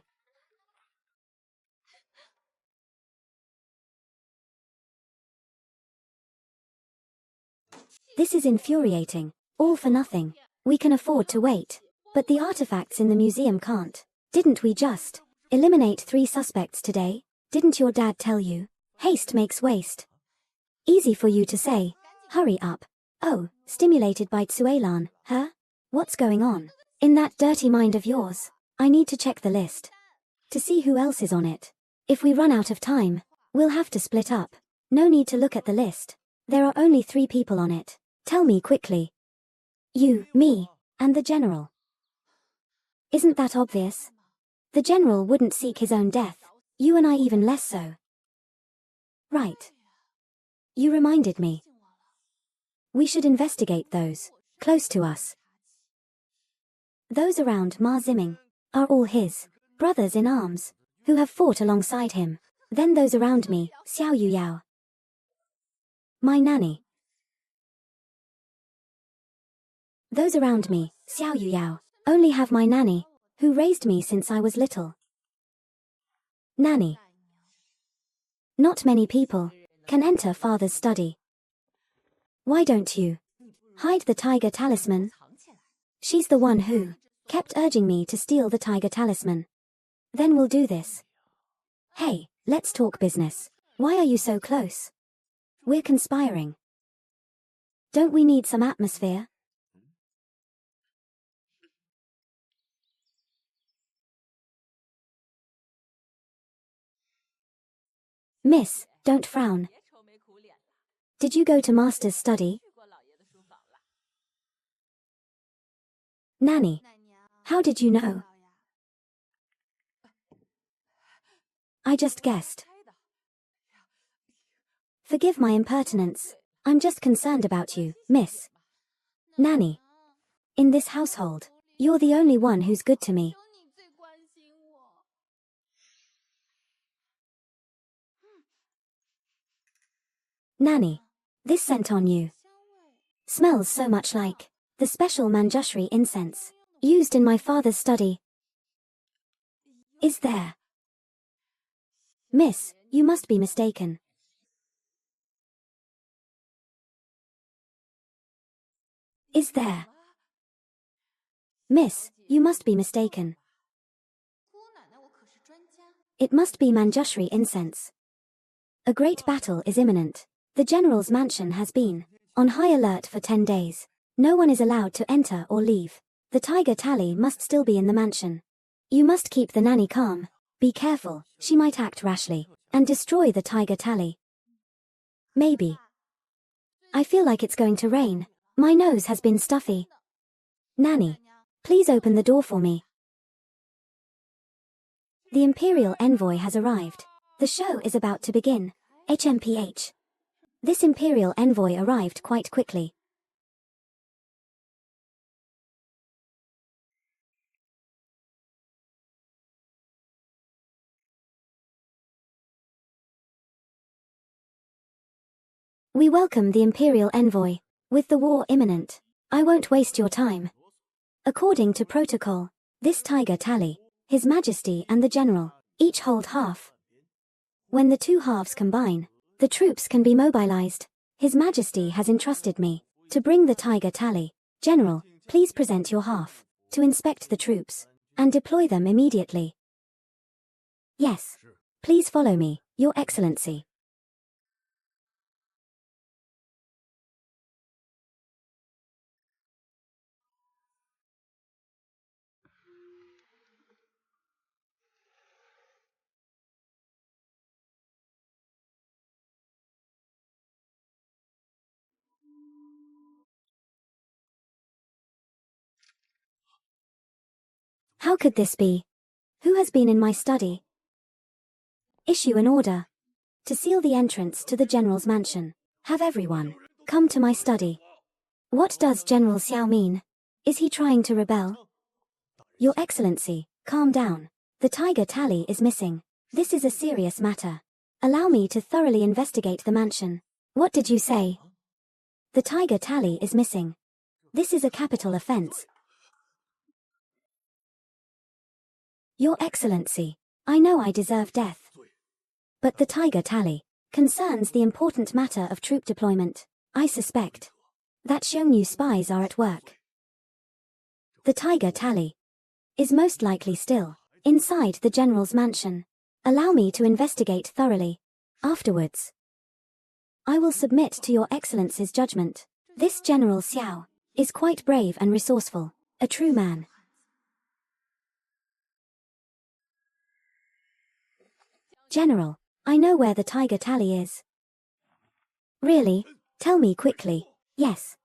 S1: This is infuriating. All for nothing. We can afford to wait. But the artifacts in the museum can't. Didn't we just eliminate 3 suspects today? Didn't your dad tell you? Haste makes waste. Easy for you to say. Hurry up. Oh, stimulated by Tsuelan, huh? What's going on? In that dirty mind of yours. I need to check the list. To see who else is on it. If we run out of time, we'll have to split up. No need to look at the list. There are only 3 people on it. Tell me quickly. You, me, and the general. Isn't that obvious? The general wouldn't seek his own death. You and I even less so. Right. You reminded me. We should investigate those close to us. Those around Ma Ziming are all his brothers in arms who have fought alongside him. Then those around me, Xiao Yuyao. My nanny. Those around me, Xiao Yuyao, only have my nanny, who raised me since I was little. Nanny. Not many people can enter father's study. Why don't you hide the tiger talisman? She's the one who kept urging me to steal the tiger talisman. Then we'll do this. Hey, let's talk business. Why are you so close? We're conspiring. Don't we need some atmosphere? Miss, don't frown. Did you go to master's study? Nanny. How did you know? I just guessed. Forgive my impertinence. I'm just concerned about you, miss. Nanny. In this household, you're the only one who's good to me. Nanny. This scent on you smells so much like the special Manjushri incense used in my father's study. Is there? Miss, you must be mistaken. Is there? Miss, you must be mistaken. It must be Manjushri incense. A great battle is imminent. The general's mansion has been on high alert for 10 days. No one is allowed to enter or leave. The tiger tally must still be in the mansion. You must keep the nanny calm. Be careful, she might act rashly and destroy the tiger tally. Maybe. I feel like it's going to rain. My nose has been stuffy. Nanny, please open the door for me. The Imperial Envoy has arrived. The show is about to begin. HMPH. This Imperial Envoy arrived quite quickly. We welcome the Imperial Envoy. With the war imminent, I won't waste your time. According to protocol, this tiger tally, His Majesty and the General, each hold half. When the two halves combine, the troops can be mobilized. His Majesty has entrusted me to bring the tiger tally. General, please present your half, to inspect the troops, and deploy them immediately. Yes. Please follow me, Your Excellency. How could this be? Who has been in my study? Issue an order to seal the entrance to the General's mansion. Have everyone come to my study. What does General Xiao mean? Is he trying to rebel? Your Excellency, calm down. The tiger tally is missing. This is a serious matter. Allow me to thoroughly investigate the mansion. What did you say? The tiger tally is missing. This is a capital offense. Your Excellency, I know I deserve death. But the tiger tally concerns the important matter of troop deployment. I suspect that Xiongnu spies are at work. The tiger tally is most likely still inside the General's mansion. Allow me to investigate thoroughly. Afterwards, I will submit to Your Excellency's judgment. This General Xiao is quite brave and resourceful, a true man. General, I know where the tiger tally is. Really? Tell me quickly. Yes.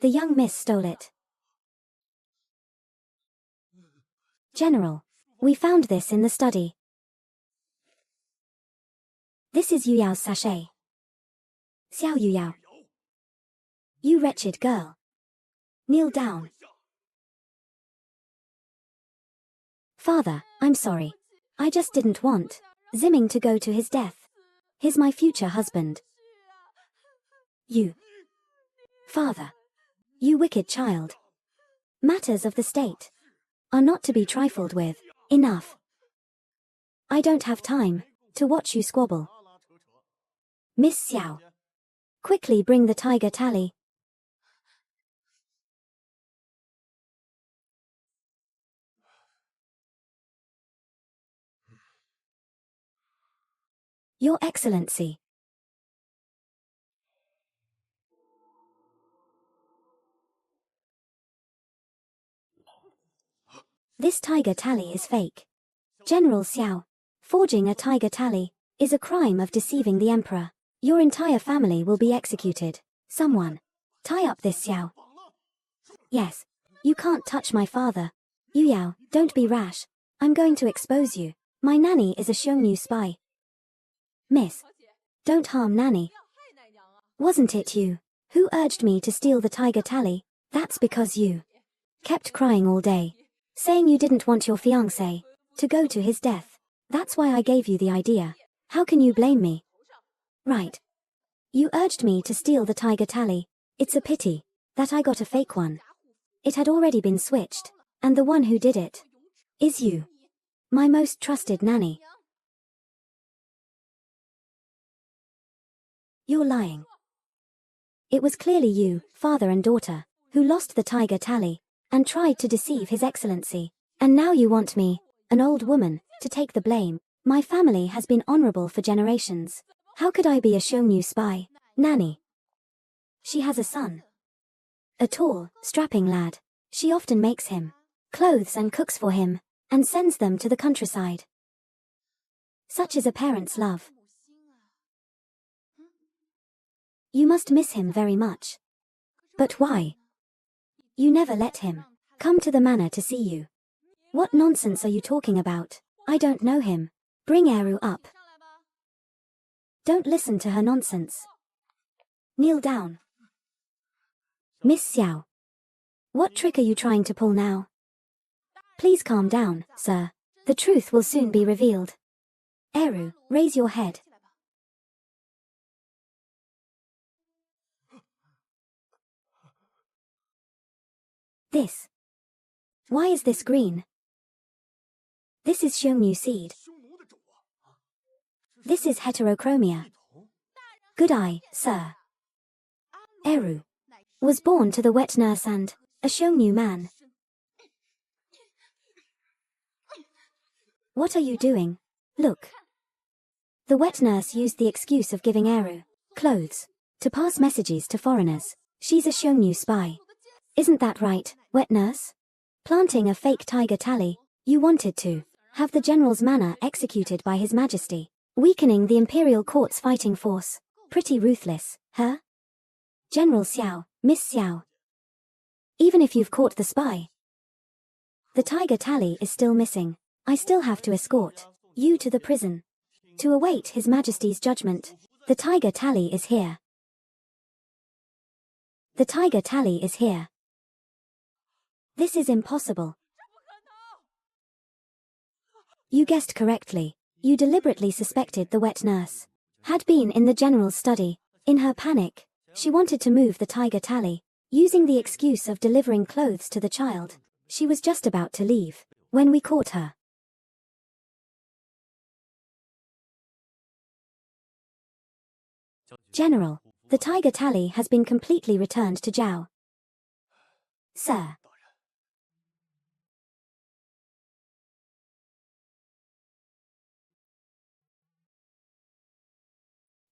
S1: The young miss stole it. General, we found this in the study. This is Yu Yao's sachet. Xiao Yu Yao. You wretched girl. Kneel down. Father, I'm sorry. I just didn't want Zimming to go to his death. He's my future husband. You. Father. You wicked child. Matters of the state are not to be trifled with. Enough. I don't have time to watch you squabble. Miss Xiao. Quickly bring the tiger tally. Your Excellency. This tiger tally is fake. General Xiao. Forging a tiger tally is a crime of deceiving the emperor. Your entire family will be executed. Someone tie up this Xiao. Yes. You can't touch my father. Yu Yao, don't be rash. I'm going to expose you. My nanny is a Xiongnu spy. Miss. Don't harm nanny. Wasn't it you who urged me to steal the tiger tally? That's because you kept crying all day, saying you didn't want your fiancé to go to his death. That's why I gave you the idea. How can you blame me? Right. You urged me to steal the tiger tally. It's a pity that I got a fake one. It had already been switched, and the one who did it is you, my most trusted nanny. You're lying. It was clearly you, father and daughter, who lost the tiger tally and tried to deceive His Excellency. And now you want me, an old woman, to take the blame. My family has been honorable for generations. How could I be a Xiongnu spy? Nanny. She has a son. A tall, strapping lad. She often makes him clothes and cooks for him, and sends them to the countryside. Such is a parent's love. You must miss him very much. But why? You never let him come to the manor to see you. What nonsense are you talking about? I don't know him. Bring Eru up. Don't listen to her nonsense. Kneel down. Miss Xiao. What trick are you trying to pull now? Please calm down, sir. The truth will soon be revealed. Eru, raise your head. This. Why is this green? This is Xiongnu seed. This is heterochromia. Good eye, sir. Eru was born to the wet nurse and a Xiongnu man. What are you doing? Look. The wet nurse used the excuse of giving Eru clothes to pass messages to foreigners. She's a Xiongnu spy. Isn't that right, wet nurse? Planting a fake tiger tally, you wanted to have the general's manor executed by His Majesty, weakening the imperial court's fighting force. Pretty ruthless, huh? General Xiao, Miss Xiao. Even if you've caught the spy, the tiger tally is still missing. I still have to escort you to the prison to await His Majesty's judgment. The tiger tally is here. The tiger tally is here. This is impossible. You guessed correctly. You deliberately suspected the wet nurse had been in the general's study. In her panic, she wanted to move the tiger tally, using the excuse of delivering clothes to the child. She was just about to leave when we caught her. General, the tiger tally has been completely returned to Zhao. Sir.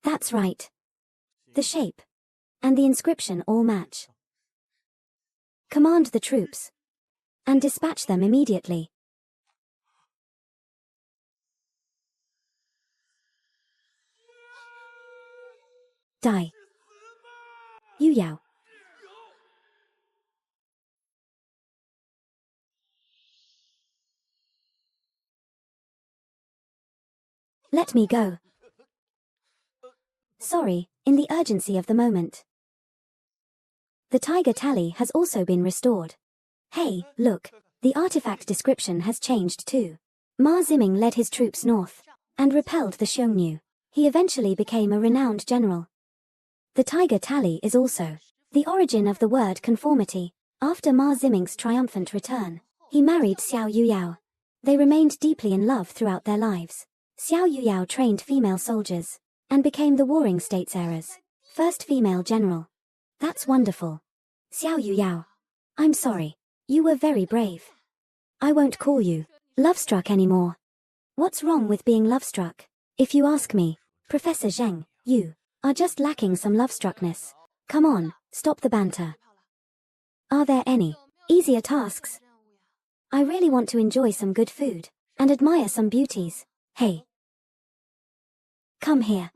S1: That's right. The shape and the inscription all match. Command the troops and dispatch them immediately. Die. Yu Yao. Let me go. Sorry, in the urgency of the moment. The tiger tally has also been restored. Hey, look, the artifact description has changed too. Ma Ziming led his troops north and repelled the Xiongnu. He eventually became a renowned general. The tiger tally is also the origin of the word conformity. After Ma Ziming's triumphant return, he married Xiao Yuyao. They remained deeply in love throughout their lives. Xiao Yuyao trained female soldiers and became the Warring States era's first female general. That's wonderful. Xiao Yuyao. I'm sorry. You were very brave. I won't call you love-struck anymore. What's wrong with being love-struck? If you ask me, Professor Zheng, you are just lacking some love-struckness. Come on, stop the banter. Are there any easier tasks? I really want to enjoy some good food and admire some beauties. Hey. Come here.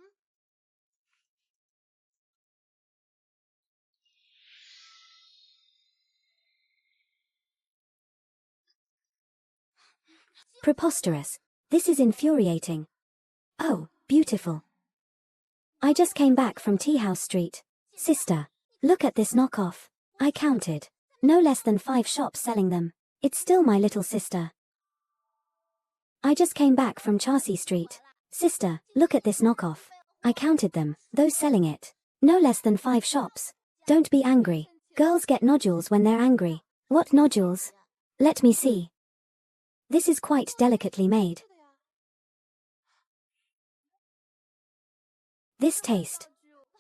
S1: Preposterous. This is infuriating. Oh, beautiful. I just came back from Tea House Street. Sister, look at this knockoff. I counted. No less than 5 shops selling them. It's still my little sister. I just came back from Chelsea Street. Sister, look at this knockoff. I counted them, those selling it. No less than 5 shops. Don't be angry. Girls get nodules when they're angry. What nodules? Let me see. This is quite delicately made. This taste.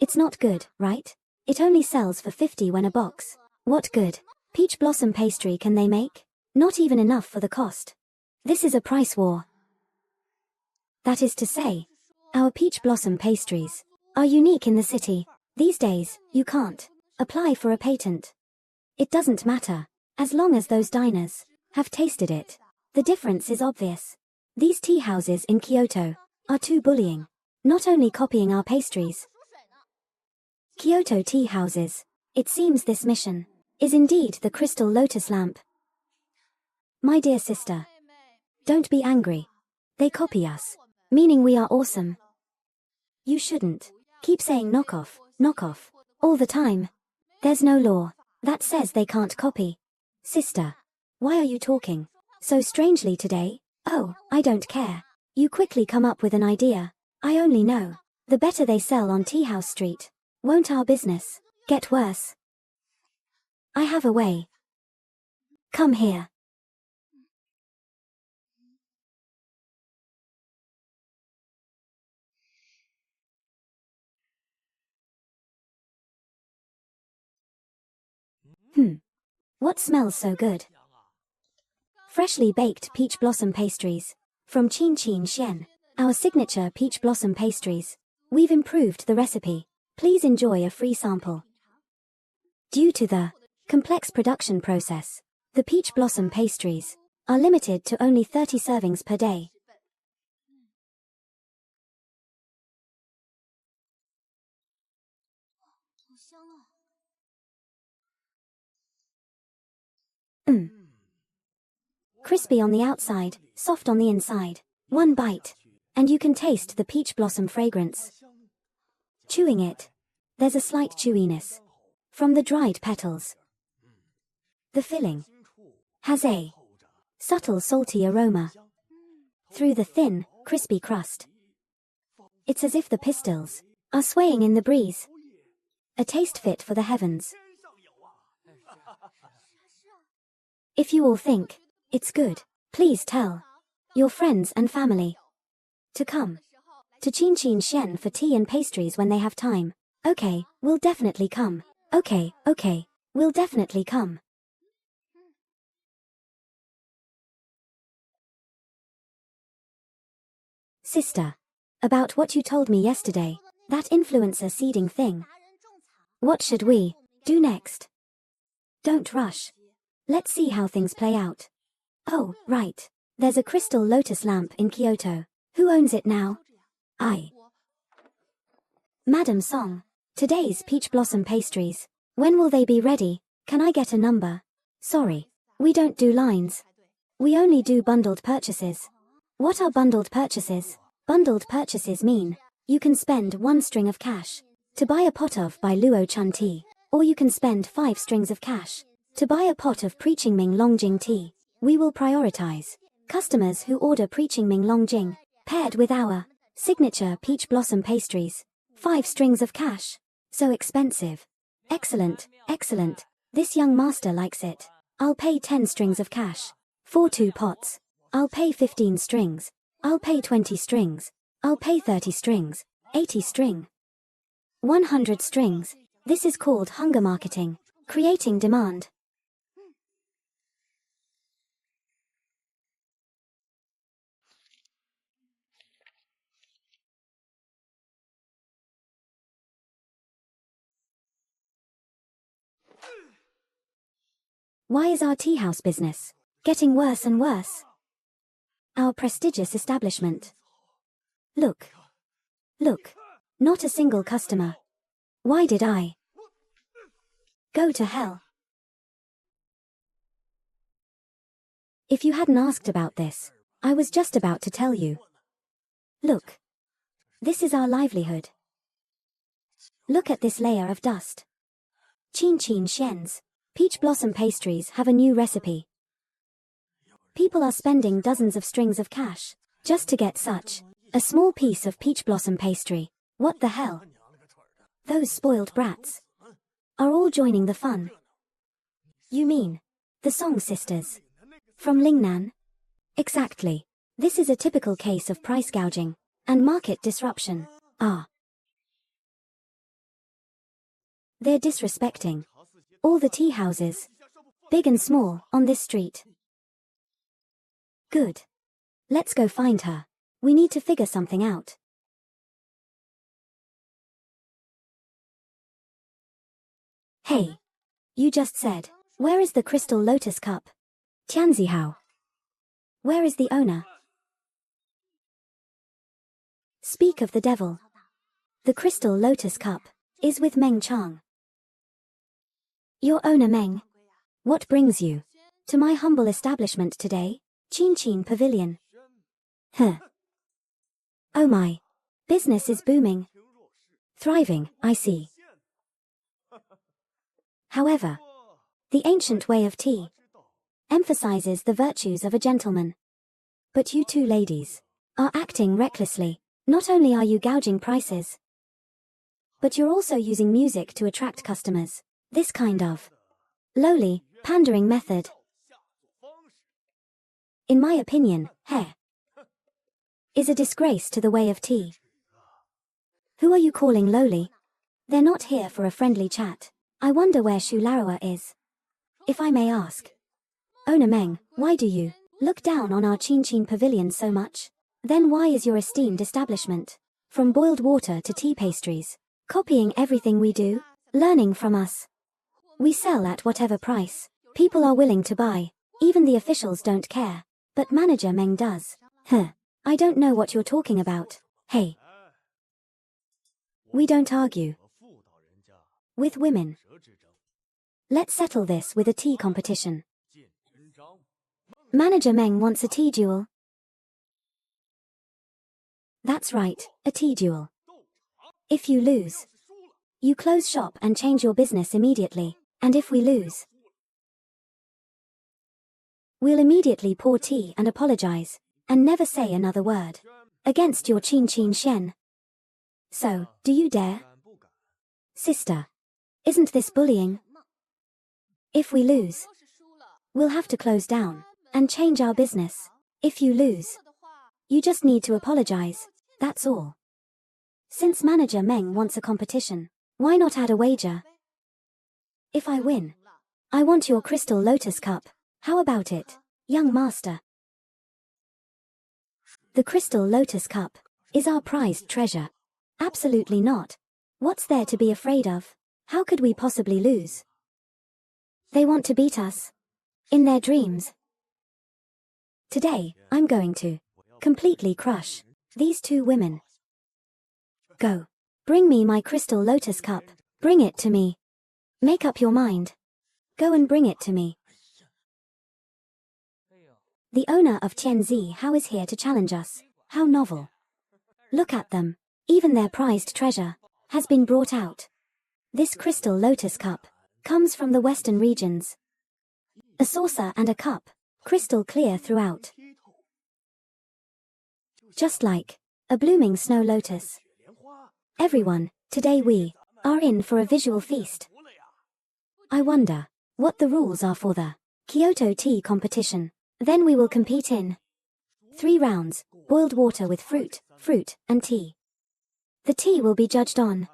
S1: It's not good, right? It only sells for 50 when a box. What good peach blossom pastry can they make? Not even enough for the cost. This is a price war. That is to say, our peach blossom pastries are unique in the city. These days, you can't apply for a patent. It doesn't matter, as long as those diners have tasted it. The difference is obvious. These tea houses in Kyoto are too bullying. Not only copying our pastries, Kyoto tea houses. It seems this mission is indeed the crystal lotus lamp. My dear sister, don't be angry. They copy us, meaning we are awesome. You shouldn't keep saying knockoff, all the time. There's no law that says they can't copy. Sister, why are you talking so strangely today? Oh, I don't care. You quickly come up with an idea. I only know, the better they sell on Tea House Street, won't our business get worse? I have a way. Come here. What smells so good? Freshly baked peach blossom pastries. From Qin Qin Xian, our signature peach blossom pastries. We've improved the recipe. Please enjoy a free sample. Due to the complex production process, the peach blossom pastries are limited to only 30 servings per day. Crispy on the outside, soft on the inside. One bite, and you can taste the peach blossom fragrance. Chewing it, there's a slight chewiness from the dried petals. The filling has a subtle salty aroma through the thin, crispy crust. It's as if the pistils are swaying in the breeze. A taste fit for the heavens. If you all think it's good, please tell your friends and family to come to Qin Qin Xian for tea and pastries when they have time. Okay, we'll definitely come. Okay, we'll definitely come. Sister, about what you told me yesterday, that influencer seeding thing. What should we do next? Don't rush. Let's see how things play out. Oh, right. There's a crystal lotus lamp in Kyoto. Who owns it now? I. Madam Song. Today's peach blossom pastries. When will they be ready? Can I get a number? Sorry. We don't do lines. We only do bundled purchases. What are bundled purchases? Bundled purchases mean you can spend 1 string of cash to buy a pot of Bai Luo Chun tea, or you can spend 5 strings of cash to buy a pot of Preaching Ming Longjing tea. We will prioritize customers who order Preaching Ming Longjing, paired with our signature peach blossom pastries. 5 strings of cash. So expensive. Excellent. This young master likes it. I'll pay 10 strings of cash. For 2 pots. I'll pay 15 strings. I'll pay 20 strings. I'll pay 30 strings. 80 string. 100 strings. This is called hunger marketing. Creating demand. Why is our tea house business getting worse and worse? Our prestigious establishment. Look. Not a single customer. Why did I go to hell? If you hadn't asked about this, I was just about to tell you. Look. This is our livelihood. Look at this layer of dust. Qin Qin Xian's peach blossom pastries have a new recipe. People are spending dozens of strings of cash just to get such a small piece of peach blossom pastry. What the hell? Those spoiled brats are all joining the fun. You mean the Song sisters from Lingnan? Exactly. This is a typical case of price gouging and market disruption. They're disrespecting all the tea houses, big and small, on this street. Good. Let's go find her. We need to figure something out. Hey. You just said, where is the crystal lotus cup? Tianzihao. Where is the owner? Speak of the devil. The crystal lotus cup is with Meng Chang. Your owner Meng. What brings you to my humble establishment today? Chin Pavilion. Huh. Oh my. Business is booming. Thriving, I see. However, the ancient way of tea emphasizes the virtues of a gentleman. But you two ladies are acting recklessly. Not only are you gouging prices, but you're also using music to attract customers. This kind of lowly, pandering method, in my opinion, is a disgrace to the way of tea. Who are you calling lowly? They're not here for a friendly chat. I wonder where Shu Larua is. If I may ask. Owner Meng, why do you look down on our Chin Pavilion so much? Then why is your esteemed establishment, from boiled water to tea pastries, copying everything we do, learning from us? We sell at whatever price people are willing to buy. Even the officials don't care. But Manager Meng does. I don't know what you're talking about. Hey. We don't argue with women. Let's settle this with a tea competition. Manager Meng wants a tea duel. That's right, a tea duel. If you lose, you close shop and change your business immediately. And if we lose, we'll immediately pour tea and apologize, and never say another word against your Chin Shen. So, do you dare? Sister, isn't this bullying? If we lose, we'll have to close down and change our business. If you lose, you just need to apologize, that's all. Since Manager Meng wants a competition, why not add a wager? If I win, I want your crystal lotus cup. How about it, young master? The crystal lotus cup is our prized treasure. Absolutely not. What's there to be afraid of? How could we possibly lose? They want to beat us. In their dreams. Today, I'm going to completely crush these two women. Go. Bring me my crystal lotus cup. Bring it to me. Make up your mind. Go and bring it to me. The owner of Tianzi How is here to challenge us. How novel. Look at them. Even their prized treasure has been brought out. This crystal lotus cup comes from the western regions. A saucer and a cup, crystal clear throughout. Just like a blooming snow lotus. Everyone, today we are in for a visual feast. I wonder what the rules are for the Kyoto tea competition. Then we will compete in 3 rounds, boiled water with fruit, and tea. The tea will be judged on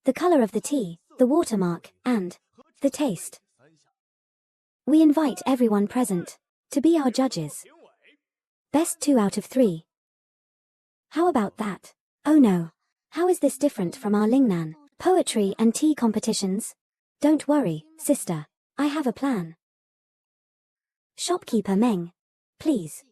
S1: the color of the tea, the watermark, and the taste. We invite everyone present to be our judges. Best 2 out of 3. How about that? Oh no. How is this different from our Lingnan poetry and tea competitions? Don't worry, sister. I have a plan. Shopkeeper Meng, please.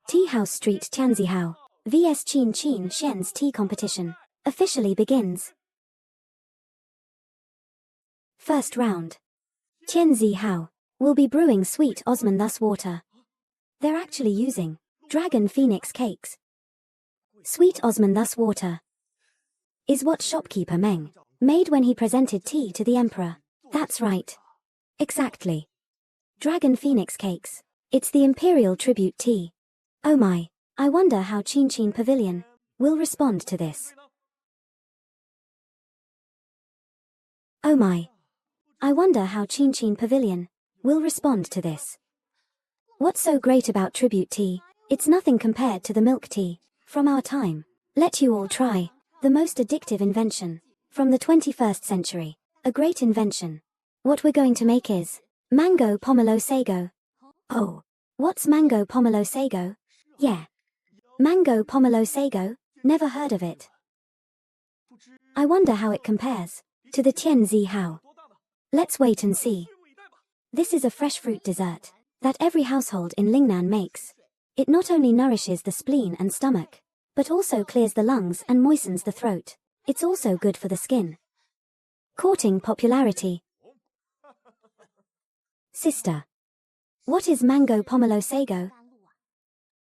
S1: Tea House Street Tianzihao vs Chin Shen's tea competition officially begins. First round. Tianzihao will be brewing sweet Osman thus water. They're actually using dragon phoenix cakes. Sweet Osman thus water is what shopkeeper Meng made when he presented tea to the emperor. That's right. Exactly. Dragon phoenix cakes. It's the imperial tribute tea. Oh my, I wonder how Chin Pavilion will respond to this. Oh my, I wonder how Chin Pavilion will respond to this. What's so great about tribute tea? It's nothing compared to the milk tea from our time. Let you all try the most addictive invention from the 21st century. A great invention. What we're going to make is Mango pomelo sago. Oh. What's mango pomelo sago? Yeah. Mango pomelo sago? Never heard of it. I wonder how it compares to the tianzi hao. Let's wait and see. This is a fresh fruit dessert that every household in Lingnan makes. It not only nourishes the spleen and stomach, but also clears the lungs and moistens the throat. It's also good for the skin. Courting popularity. Sister. What is mango pomelo sago?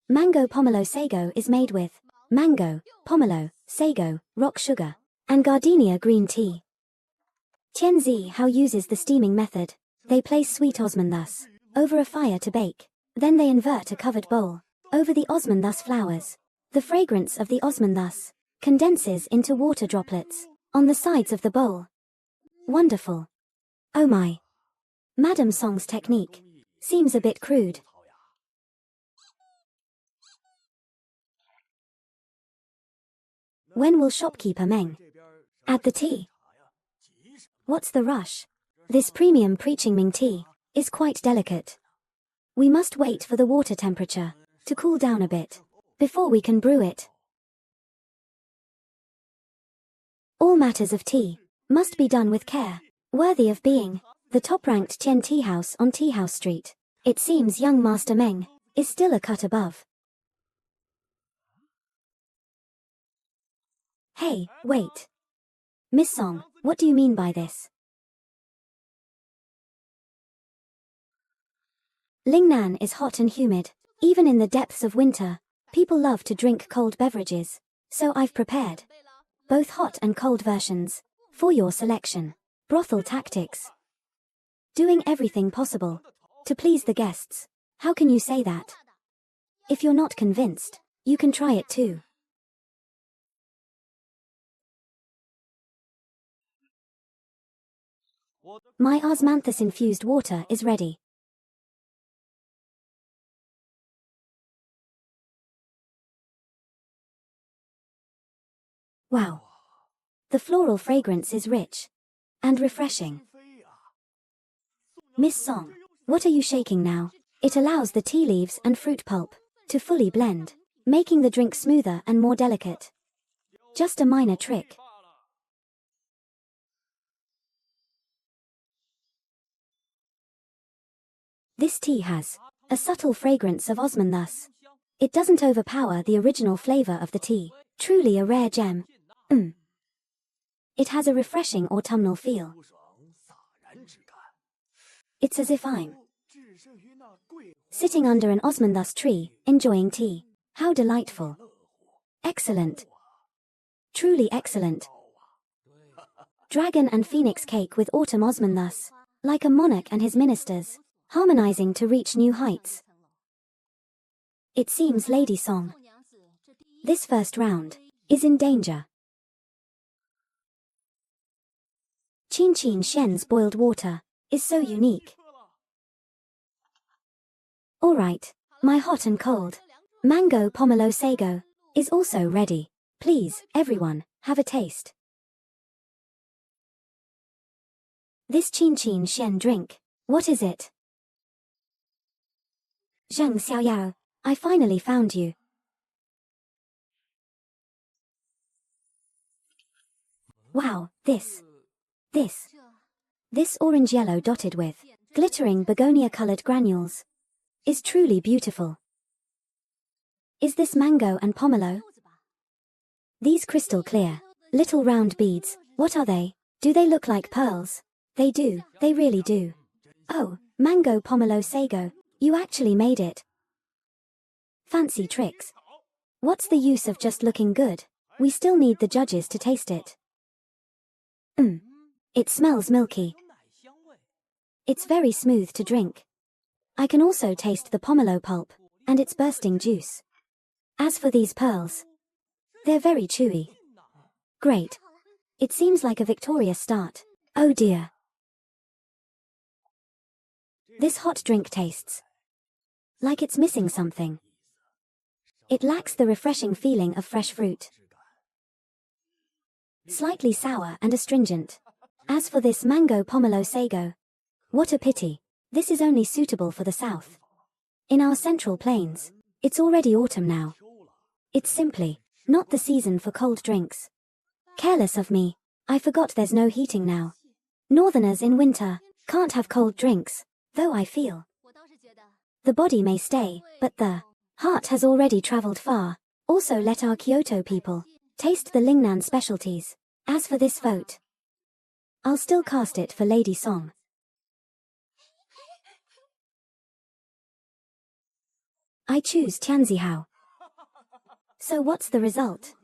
S1: Mango pomelo sago is made with mango, pomelo, sago, rock sugar, and gardenia green tea. Tianzi Hao uses the steaming method. They place sweet osman thus over a fire to bake. Then they invert a covered bowl over the osman thus flowers. The fragrance of the osman thus condenses into water droplets on the sides of the bowl. Wonderful. Oh my. Madame Song's technique seems a bit crude. When will shopkeeper Meng add the tea? What's the rush? This premium preaching Ming tea is quite delicate. We must wait for the water temperature to cool down a bit before we can brew it. All matters of tea must be done with care, worthy of being the top-ranked Tian Tea House on Tea House Street. It seems young Master Meng is still a cut above. Hey, wait. Miss Song, what do you mean by this? Lingnan is hot and humid. Even in the depths of winter, people love to drink cold beverages. So I've prepared both hot and cold versions for your selection. Brothel tactics. Doing everything possible to please the guests. How can you say that? If you're not convinced, you can try it too. My osmanthus-infused water is ready. Wow. The floral fragrance is rich and refreshing. Miss Song, what are you shaking now? It allows the tea leaves and fruit pulp to fully blend, making the drink smoother and more delicate. Just a minor trick. This tea has a subtle fragrance of osman thus. It doesn't overpower the original flavor of the tea. Truly a rare gem. It has a refreshing autumnal feel. It's as if I'm sitting under an osman thus tree, enjoying tea. How delightful. Excellent. Truly excellent. Dragon and phoenix cake with autumn osman thus, like a monarch and his ministers, harmonizing to reach new heights. It seems Lady Song, this first round is in danger. Qin Qin Shen's boiled water is so unique. Alright, my hot and cold mango pomelo sago is also ready. Please, everyone, have a taste. This Qin Qin Shen drink, what is it? Zheng Xiaoyao, I finally found you. Wow, this orange-yellow dotted with glittering begonia-colored granules is truly beautiful. Is this mango and pomelo? These crystal clear, little round beads, what are they? Do they look like pearls? They do, they really do. Oh, mango pomelo sago, you actually made it. Fancy tricks. What's the use of just looking good? We still need the judges to taste it. It smells milky. It's very smooth to drink. I can also taste the pomelo pulp and its bursting juice. As for these pearls, they're very chewy. Great. It seems like a victorious start. Oh dear. This hot drink tastes like it's missing something. It lacks the refreshing feeling of fresh fruit. Slightly sour and astringent. As for this mango pomelo sago, what a pity. This is only suitable for the south. In our central plains, it's already autumn now. It's simply not the season for cold drinks. Careless of me. I forgot there's no heating now. Northerners in winter can't have cold drinks, though I feel the body may stay, but the heart has already traveled far. Also let our Kyoto people taste the Lingnan specialties. As for this vote, I'll still cast it for Lady Song. I choose Tianzihao. So what's the result?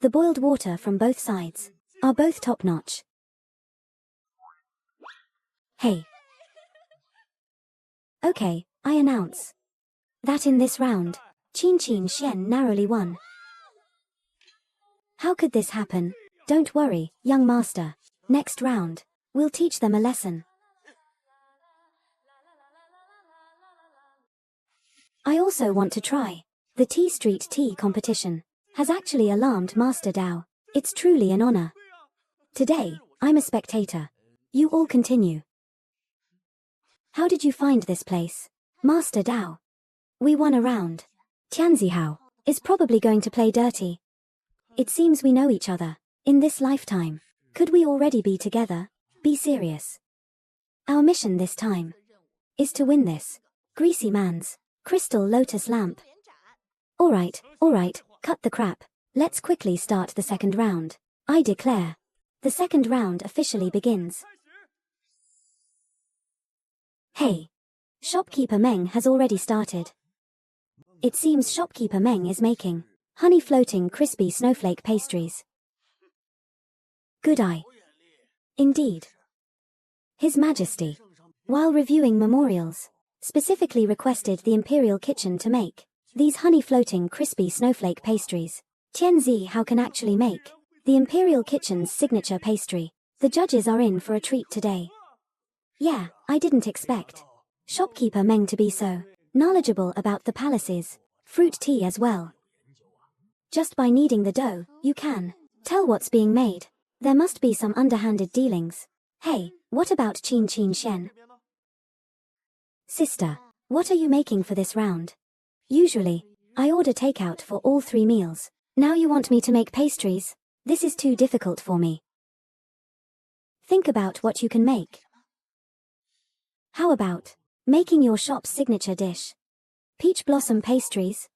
S1: The boiled water from both sides are both top-notch. Hey. Okay, I announce that in this round, Qin Shen narrowly won. How could this happen? Don't worry, young master. Next round, we'll teach them a lesson. I also want to try. The Tea Street Tea competition has actually alarmed Master Dao. It's truly an honor. Today, I'm a spectator. You all continue. How did you find this place, Master Dao? We won a round. Tianzihao is probably going to play dirty. It seems we know each other. In this lifetime, could we already be together? Be serious. Our mission this time is to win this greasy man's crystal lotus lamp. Alright, cut the crap. Let's quickly start the second round. I declare, the second round officially begins. Hey. Shopkeeper Meng has already started. It seems Shopkeeper Meng is making honey floating crispy snowflake pastries. Good eye. Indeed. His Majesty, while reviewing memorials, specifically requested the Imperial Kitchen to make these honey floating crispy snowflake pastries. Tianzi Hao can actually make the Imperial Kitchen's signature pastry. The judges are in for a treat today. Yeah, I didn't expect Shopkeeper Meng to be so knowledgeable about the palace's fruit tea as well. Just by kneading the dough, you can tell what's being made. There must be some underhanded dealings. Hey, what about Qin Shen? Sister, what are you making for this round? Usually, I order takeout for all 3 meals. Now you want me to make pastries? This is too difficult for me. Think about what you can make. How about making your shop's signature dish? Peach blossom pastries?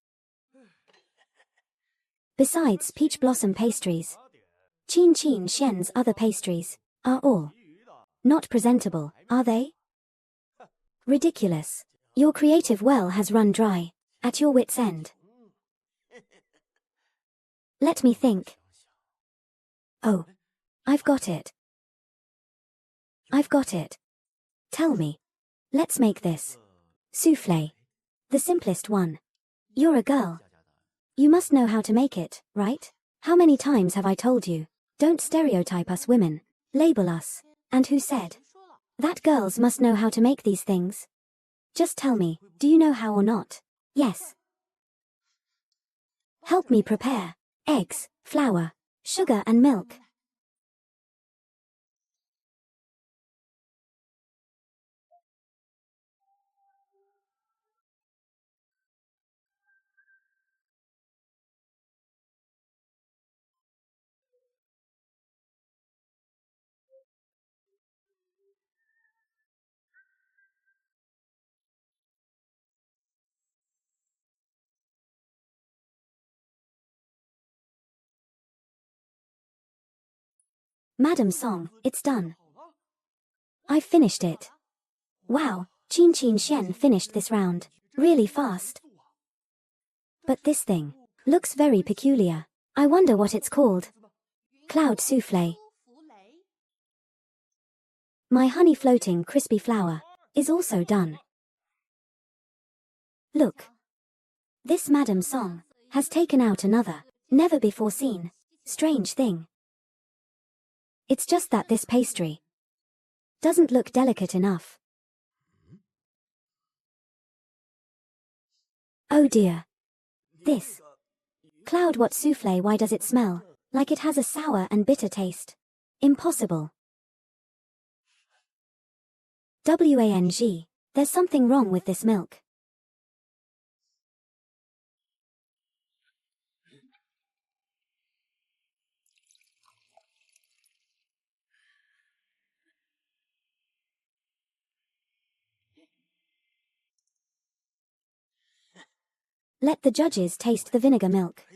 S1: Besides peach blossom pastries, Qin Shen's other pastries are all not presentable, are they? Ridiculous. Your creative well has run dry. At your wit's end. Let me think. Oh. I've got it. Tell me. Let's make this soufflé. The simplest one. You're a girl. You must know how to make it, right? How many times have I told you? Don't stereotype us women. Label us. And who said that girls must know how to make these things? Just tell me, do you know how or not? Yes. Help me prepare eggs, flour, sugar and milk. Madam Song, it's done. I've finished it. Wow, Qin Shen finished this round really fast. But this thing looks very peculiar. I wonder what it's called. Cloud soufflé. My honey floating crispy flour is also done. Look. This Madam Song has taken out another, never before seen, strange thing. It's just that this pastry doesn't look delicate enough. Oh dear. This cloud what soufflé, why does it smell like it has a sour and bitter taste? Impossible. Wang. There's something wrong with this milk. Let the judges taste the vinegar milk.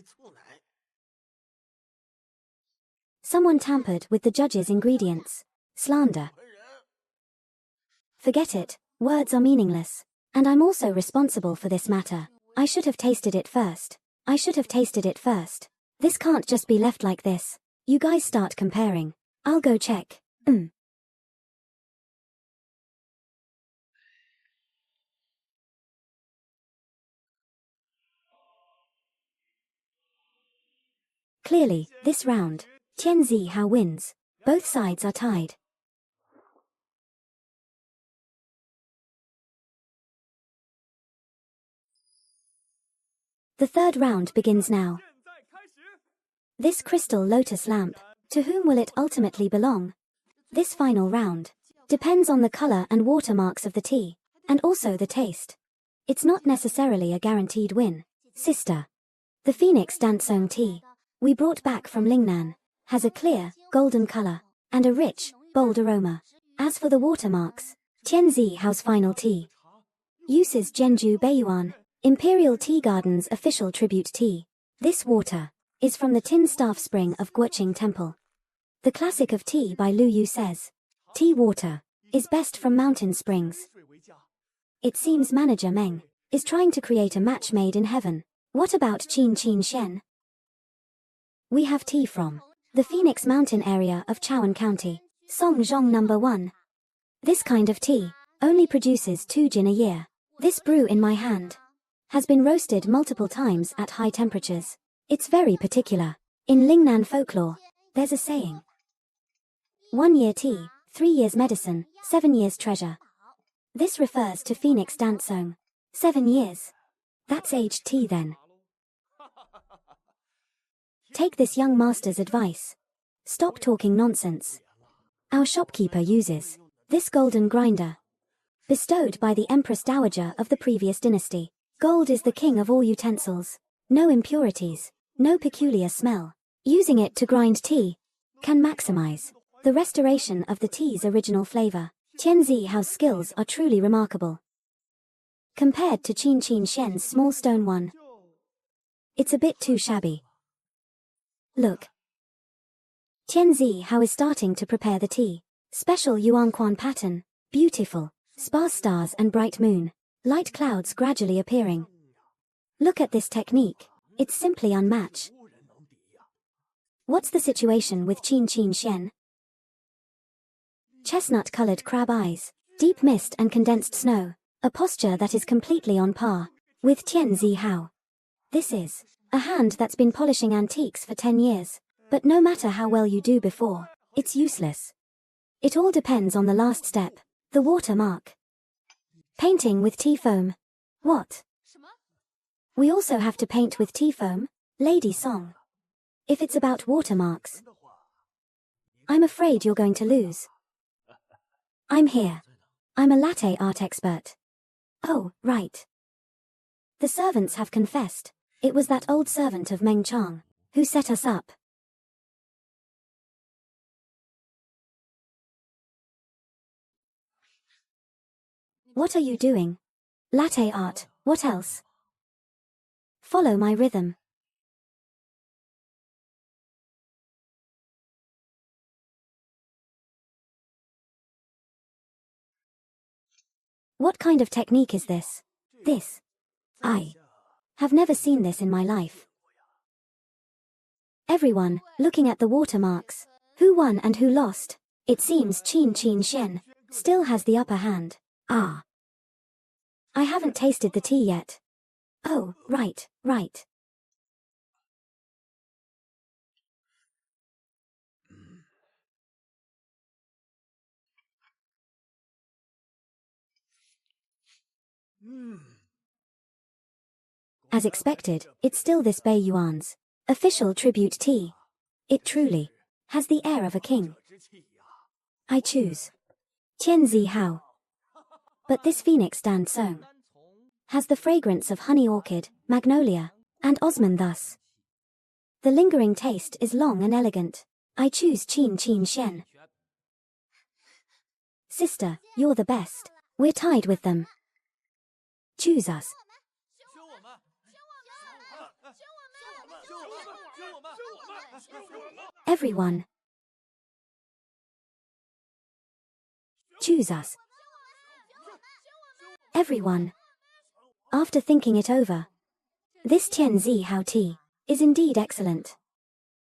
S1: Someone tampered with the judges' ingredients. Slander. Forget it, words are meaningless. And I'm also responsible for this matter. I should have tasted it first. I should have tasted it first. This can't just be left like this. You guys start comparing. I'll go check. Clearly, this round, Tian Zihao wins. Both sides are tied. The third round begins now. This crystal lotus lamp, to whom will it ultimately belong? This final round depends on the color and watermarks of the tea, and also the taste. It's not necessarily a guaranteed win. Sister. The Phoenix Dansong tea we brought back from Lingnan has a clear, golden color, and a rich, bold aroma. As for the watermarks, Tianzi Hao's final tea uses Zhenju Beiyuan, Imperial Tea Garden's official tribute tea. This water is from the tin staff spring of Guoqing Temple. The classic of tea by Lu Yu says, tea water is best from mountain springs. It seems manager Meng is trying to create a match made in heaven. What about Qin Qin Shen? We have tea from the Phoenix Mountain area of Chaoan County, Songzhong No. 1. This kind of tea only produces 2 jin a year. This brew in my hand has been roasted multiple times at high temperatures. It's very particular. In Lingnan folklore, there's a saying. 1 year tea, 3 years medicine, 7 years treasure. This refers to Phoenix Dansong. 7 years. That's aged tea then. Take this young master's advice. Stop talking nonsense. Our shopkeeper uses this golden grinder, bestowed by the Empress Dowager of the previous dynasty. Gold is the king of all utensils. No impurities, no peculiar smell. Using it to grind tea can maximize the restoration of the tea's original flavor. Tianzi Hao's skills are truly remarkable. Compared to Qin Qin Shen's small stone one, it's a bit too shabby. Look. Tianzi Hao is starting to prepare the tea. Special Yuanquan pattern. Beautiful. Sparse stars and bright moon. Light clouds gradually appearing. Look at this technique. It's simply unmatched. What's the situation with Qin Qin Shen? Chestnut-colored crab eyes. Deep mist and condensed snow. A posture that is completely on par with Tianzi Hao. This is a hand that's been polishing antiques for 10 years. But no matter how well you do before, it's useless. It all depends on the last step, the watermark. Painting with tea foam. What? We also have to paint with tea foam? Lady Song. If it's about watermarks, I'm afraid you're going to lose. I'm here. I'm a latte art expert. Oh, right. The servants have confessed. It was that old servant of Meng Chang who set us up. What are you doing? Latte art, what else? Follow my rhythm. What kind of technique is this? This. I have never seen this in my life. Everyone, looking at the watermarks. Who won and who lost? It seems Qin Qin Shen still has the upper hand. Ah. I haven't tasted the tea yet. Oh, right. As expected, it's still this Bei Yuan's official tribute tea. It truly has the air of a king. I choose Tianzi Hao. But this phoenix dancong has the fragrance of honey orchid, magnolia, and osman thus. The lingering taste is long and elegant. I choose Qin Qin Shen. Sister, you're the best. We're tied with them. Choose us. Everyone. Choose us. Everyone. After thinking it over, this Tianzi Hao tea is indeed excellent.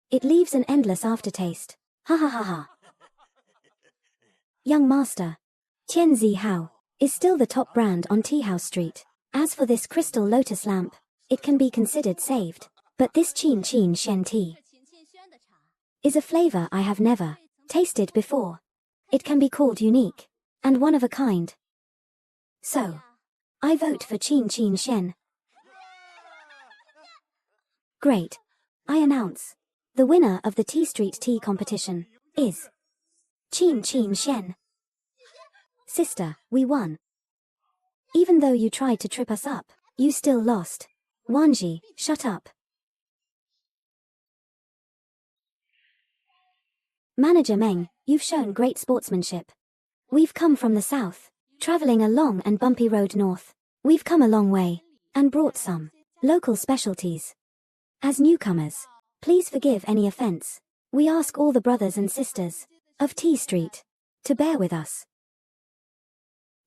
S1: It leaves an endless aftertaste. Ha ha ha ha. Young master, Tianzi Hao is still the top brand on Tea House Street. As for this crystal lotus lamp, it can be considered saved. But this Qin Qin Shen tea is a flavor I have never tasted before. It can be called unique and one of a kind. So, I vote for Qin Qin Shen. Great. I announce, the winner of the Tea Street Tea competition is Qin Qin Shen. Sister, we won. Even though you tried to trip us up, you still lost. Wanji, shut up. Manager Meng, you've shown great sportsmanship. We've come from the south, traveling a long and bumpy road north. We've come a long way, and brought some local specialties. As newcomers, please forgive any offense. We ask all the brothers and sisters of Tea Street to bear with us.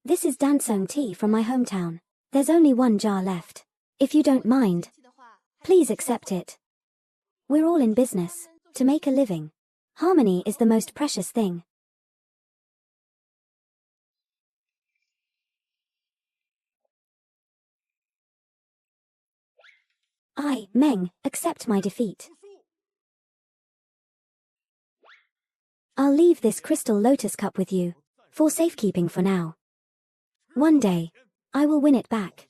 S1: This is dancong tea from my hometown. There's only one jar left. If you don't mind, please accept it. We're all in business to make a living. Harmony is the most precious thing. I, Meng, accept my defeat. I'll leave this crystal lotus cup with you, for safekeeping for now. One day, I will win it back.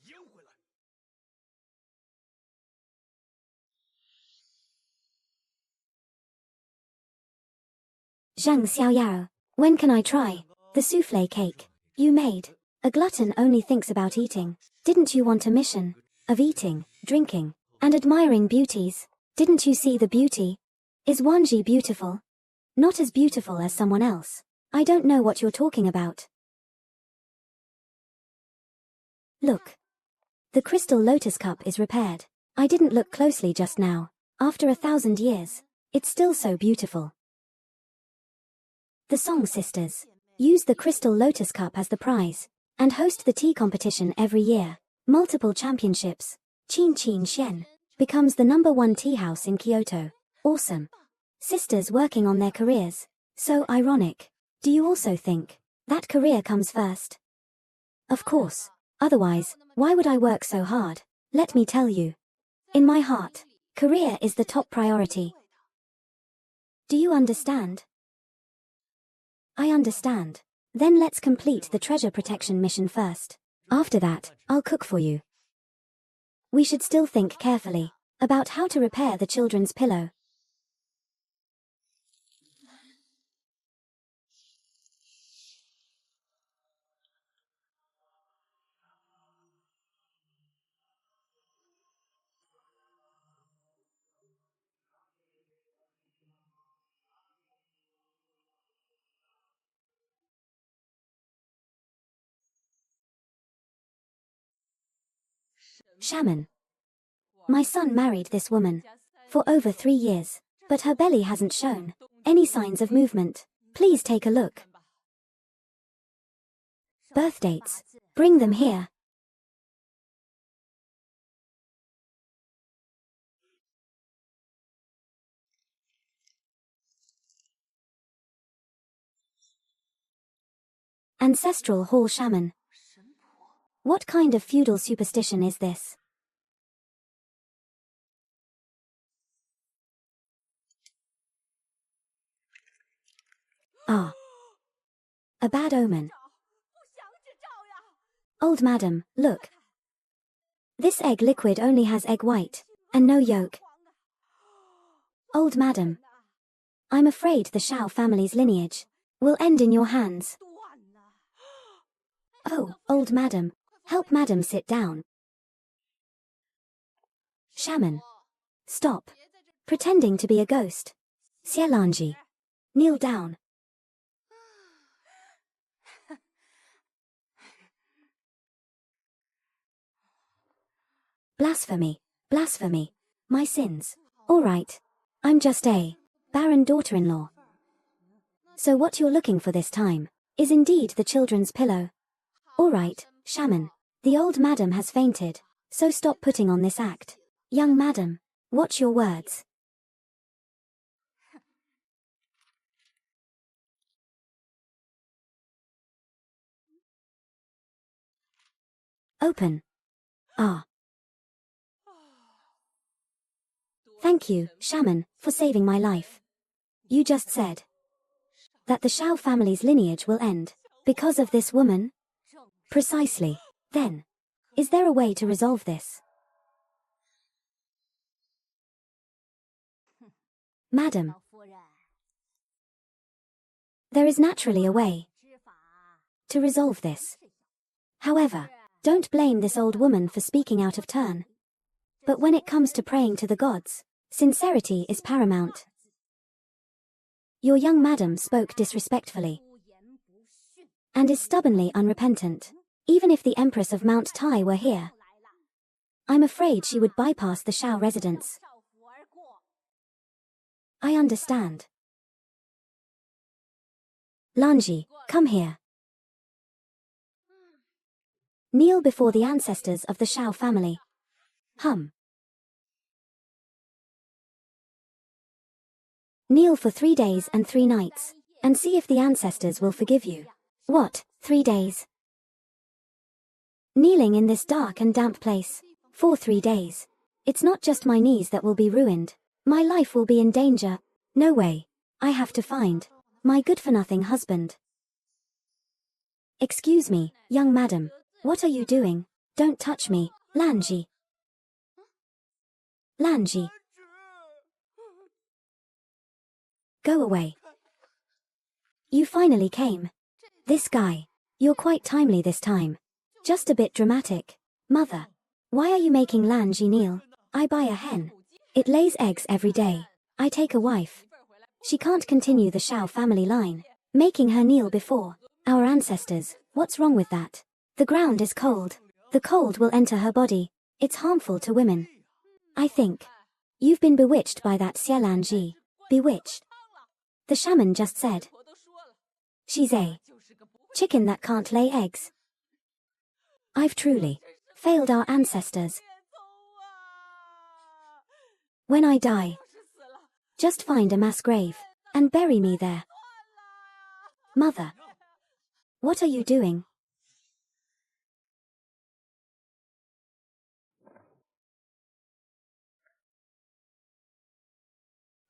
S1: Zhang Xiaoyao, when can I try the souffle cake you made? A glutton only thinks about eating. Didn't you want a mission of eating, drinking, and admiring beauties? Didn't you see the beauty? Is Wanji beautiful? Not as beautiful as someone else. I don't know what you're talking about. Look. The crystal lotus cup is repaired. I didn't look closely just now. After 1,000 years, it's still so beautiful. The Song sisters use the crystal lotus cup as the prize and host the tea competition every year. Multiple championships. Qin Qin Shen becomes the #1 tea house in Kyoto. Awesome. Sisters working on their careers. So ironic. Do you also think that career comes first? Of course. Otherwise, why would I work so hard? Let me tell you. In my heart, career is the top priority. Do you understand? I understand. Then let's complete the treasure protection mission first. After that, I'll cook for you. We should still think carefully about how to repair the children's pillow. Shaman. My son married this woman for over 3 years, but her belly hasn't shown any signs of movement. Please take a look. Birth dates. Bring them here. Ancestral Hall Shaman. What kind of feudal superstition is this? Ah. A bad omen. Old madam, look. This egg liquid only has egg white, and no yolk. Old madam. I'm afraid the Shao family's lineage will end in your hands. Oh, old madam. Help madam sit down. Shaman. Stop. Pretending to be a ghost. Xielanji. Kneel down. Blasphemy. Blasphemy. My sins. Alright. I'm just a barren daughter-in-law. So what you're looking for this time is indeed the children's pillow. Alright, shaman. The old madam has fainted, so stop putting on this act. Young madam, watch your words. Open. Ah. Thank you, shaman, for saving my life. You just said that the Shao family's lineage will end because of this woman? Precisely. Then, is there a way to resolve this? Madam, there is naturally a way to resolve this. However, don't blame this old woman for speaking out of turn. But when it comes to praying to the gods, sincerity is paramount. Your young madam spoke disrespectfully and is stubbornly unrepentant. Even if the Empress of Mount Tai were here, I'm afraid she would bypass the Shao residence. I understand. Lanji, come here. Kneel before the ancestors of the Shao family. Kneel for 3 days and 3 nights, and see if the ancestors will forgive you. What, 3 days? Kneeling in this dark and damp place for 3 days. It's not just my knees that will be ruined. My life will be in danger. No way. I have to find my good-for-nothing husband. Excuse me, young madam. What are you doing? Don't touch me, Lanji. Lanji. Go away. You finally came. This guy. You're quite timely this time. Just a bit dramatic. Mother. Why are you making Lanji kneel? I buy a hen. It lays eggs every day. I take a wife. She can't continue the Shao family line. Making her kneel before our ancestors. What's wrong with that? The ground is cold. The cold will enter her body. It's harmful to women. I think you've been bewitched by that Xielanji. Bewitched. The shaman just said she's a chicken that can't lay eggs. I've truly failed our ancestors. When I die, just find a mass grave and bury me there. Mother, what are you doing?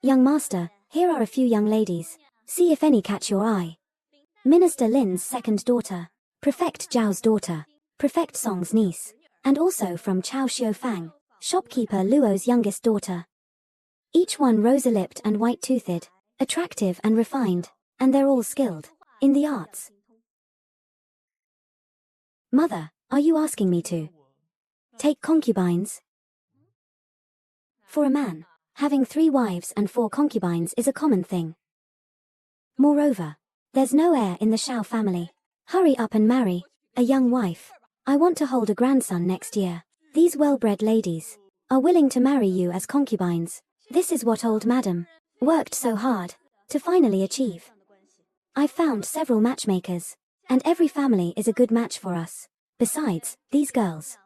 S1: Young master, here are a few young ladies. See if any catch your eye. Minister Lin's second daughter, Prefect Zhao's daughter, Prefect Song's niece, and also from Chao Xiufang, shopkeeper Luo's youngest daughter. Each one rosy-lipped and white-toothed, attractive and refined, and they're all skilled in the arts. Mother, are you asking me to take concubines? For a man, having 3 wives and 4 concubines is a common thing. Moreover, there's no heir in the Shao family. Hurry up and marry a young wife. I want to hold a grandson next year. These well-bred ladies are willing to marry you as concubines. This is what old madam worked so hard to finally achieve. I found several matchmakers, and every family is a good match for us. Besides, these girls,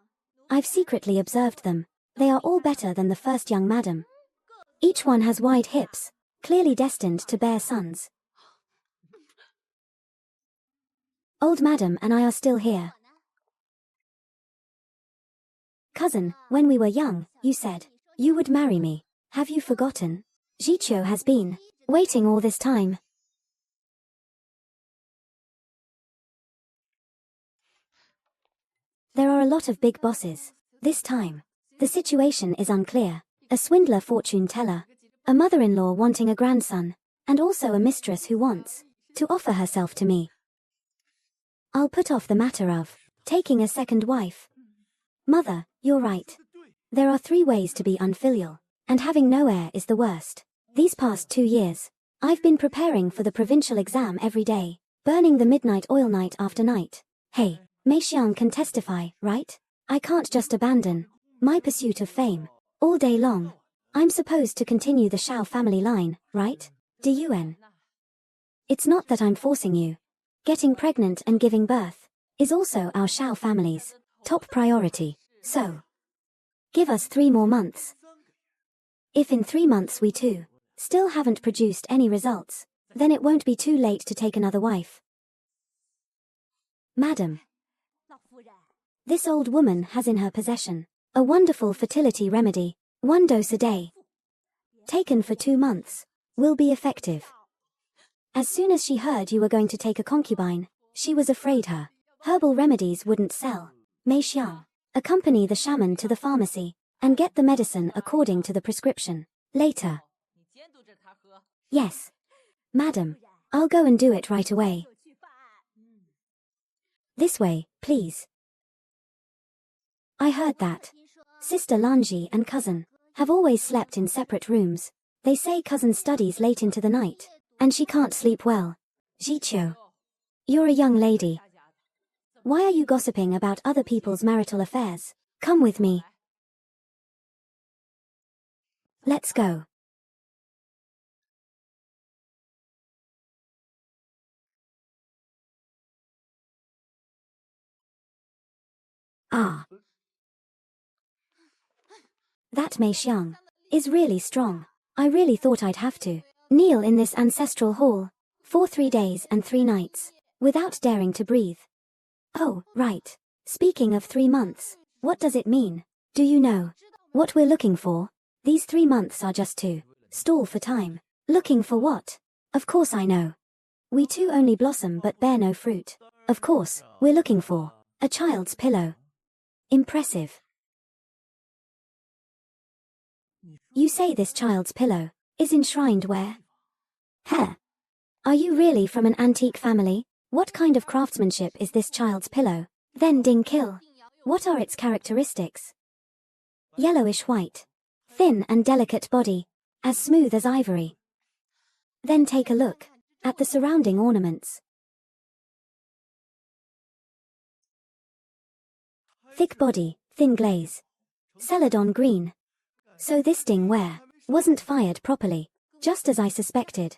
S1: I've secretly observed them. They are all better than the first young madam. Each one has wide hips, clearly destined to bear sons. Old madam and I are still here. Cousin, when we were young, you said you would marry me. Have you forgotten? Jiqiu has been waiting all this time. There are a lot of big bosses. This time, the situation is unclear. A swindler fortune teller, a mother-in-law wanting a grandson, and also a mistress who wants to offer herself to me. I'll put off the matter of taking a second wife. Mother, you're right. There are 3 ways to be unfilial, and having no heir is the worst. These past 2 years, I've been preparing for the provincial exam every day, burning the midnight oil night after night. Hey, Mei Xiang can testify, right? I can't just abandon my pursuit of fame all day long. I'm supposed to continue the Shao family line, right? Dun. It's not that I'm forcing you. Getting pregnant and giving birth is also our Shao family's top priority, so give us 3 more months. If in 3 months we too still haven't produced any results, then it won't be too late to take another wife. Madam, this old woman has in her possession a wonderful fertility remedy, 1 dose a day. Taken for 2 months, will be effective. As soon as she heard you were going to take a concubine, she was afraid her herbal remedies wouldn't sell. Mei Xiang, accompany the shaman to the pharmacy and get the medicine according to the prescription. Later. Yes. Madam, I'll go and do it right away. This way, please. I heard that Sister Lanji and cousin have always slept in separate rooms. They say cousin studies late into the night, and she can't sleep well. Jiqiu, you're a young lady. Why are you gossiping about other people's marital affairs? Come with me. Let's go. Ah. That Mei Xiang is really strong. I really thought I'd have to kneel in this ancestral hall for 3 days and 3 nights without daring to breathe. Oh, right. Speaking of 3 months, what does it mean? Do you know what we're looking for? These 3 months are just to stall for time. Looking for what? Of course I know. We too only blossom but bear no fruit. Of course, we're looking for a child's pillow. Impressive. You say this child's pillow is enshrined where? Heh. Are you really from an antique family? What kind of craftsmanship is this child's pillow? Then Ding Kill. What are its characteristics? Yellowish white. Thin and delicate body. As smooth as ivory. Then take a look at the surrounding ornaments. Thick body, thin glaze. Celadon green. So this dingware wasn't fired properly, just as I suspected.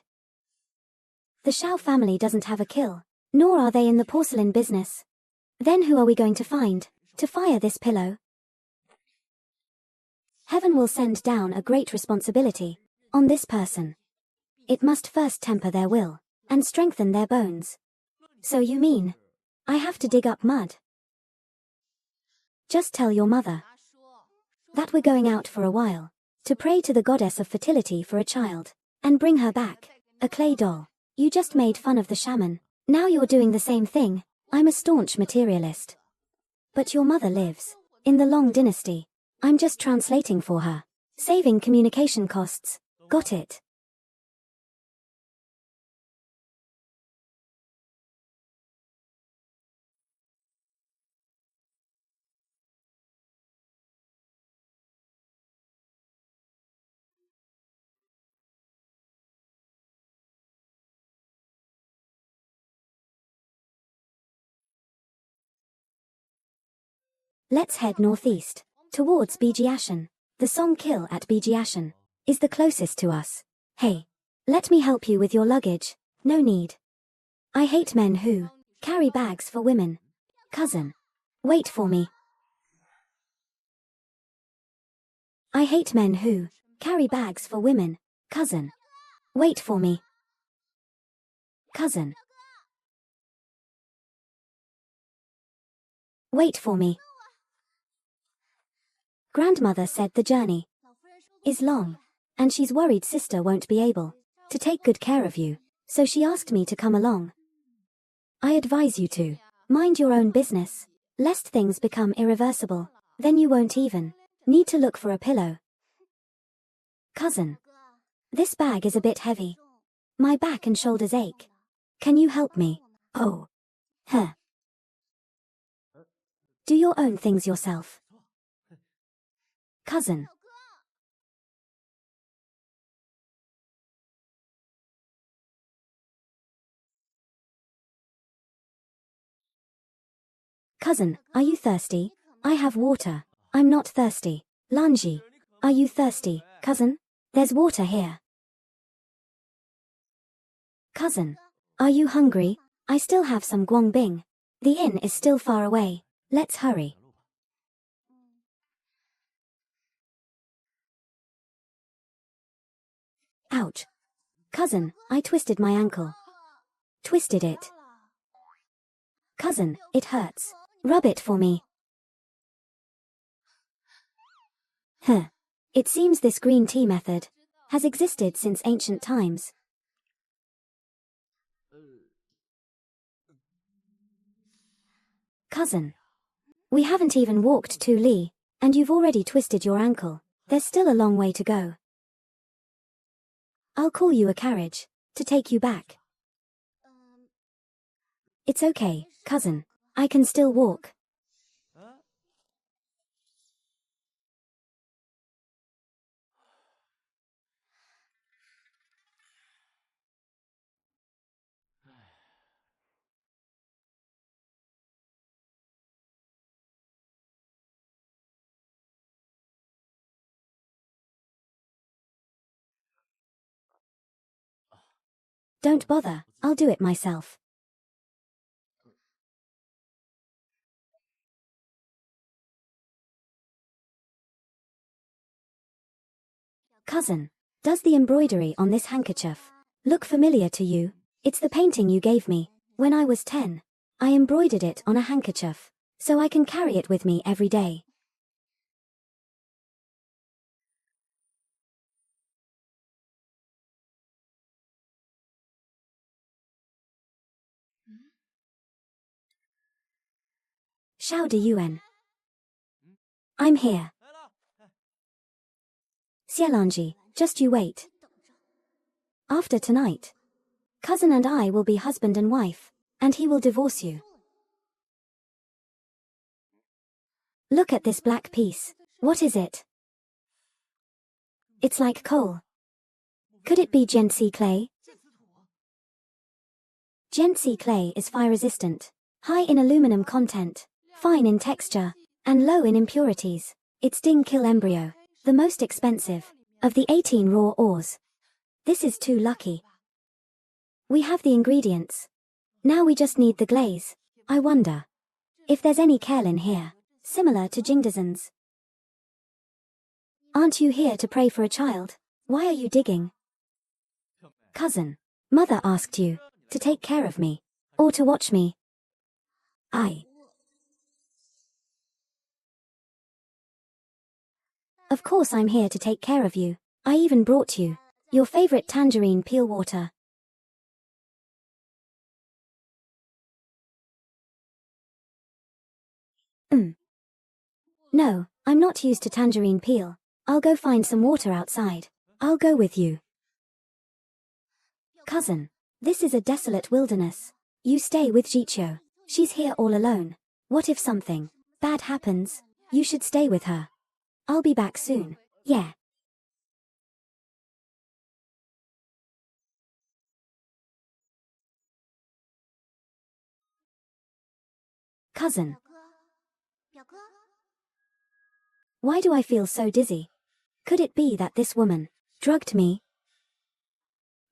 S1: The Shao family doesn't have a kill, nor are they in the porcelain business. Then who are we going to find to fire this pillow? Heaven will send down a great responsibility on this person. It must first temper their will and strengthen their bones. So you mean I have to dig up mud? Just tell your mother that we're going out for a while to pray to the goddess of fertility for a child and bring her back a clay doll. You just made fun of the shaman. Now you're doing the same thing. I'm a staunch materialist. But your mother lives in the Long Dynasty. I'm just translating for her. Saving communication costs. Got it. Let's head northeast, towards Bijiashan. The Song Kill at Bijiashan is the closest to us. Hey, let me help you with your luggage. No need. I hate men who carry bags for women. Cousin, wait for me. I hate men who carry bags for women. Cousin, wait for me. Cousin, wait for me. Grandmother said the journey is long, and she's worried sister won't be able to take good care of you, so she asked me to come along. I advise you to mind your own business, lest things become irreversible. Then you won't even need to look for a pillow. Cousin, this bag is a bit heavy. My back and shoulders ache. Can you help me? Oh. Huh. Do your own things yourself. Cousin. Cousin, are you thirsty? I have water. I'm not thirsty. Lanji. Are you thirsty, cousin? There's water here. Cousin. Are you hungry? I still have some guangbing. The inn is still far away. Let's hurry. Ouch. Cousin, I twisted my ankle. Twisted it. Cousin, it hurts. Rub it for me. Huh. It seems this green tea method has existed since ancient times. Cousin. We haven't even walked 2 li, and you've already twisted your ankle. There's still a long way to go. I'll call you a carriage to take you back. It's okay, cousin. I can still walk. Don't bother, I'll do it myself. Cousin, does the embroidery on this handkerchief look familiar to you? It's the painting you gave me when I was 10. I embroidered it on a handkerchief, so I can carry it with me every day. Xiao de Yuan. I'm here. Xielanji, just you wait. After tonight, cousin and I will be husband and wife, and he will divorce you. Look at this black piece. What is it? It's like coal. Could it be Gensi clay? Gensi clay is fire-resistant, high in aluminum content, fine in texture, and low in impurities. It's Ding-Kill embryo, the most expensive of the 18 raw ores. This is too lucky. We have the ingredients. Now we just need the glaze. I wonder if there's any Kerlin here, similar to Jingdazan's. Aren't you here to pray for a child? Why are you digging? Cousin, mother asked you to take care of me, or to watch me. Of course I'm here to take care of you. I even brought you your favorite tangerine peel water. No, I'm not used to tangerine peel. I'll go find some water outside. I'll go with you. Cousin, this is a desolate wilderness. You stay with Jicho. She's here all alone. What if something bad happens? You should stay with her. I'll be back soon. Yeah. Cousin. Why do I feel so dizzy? Could it be that this woman drugged me?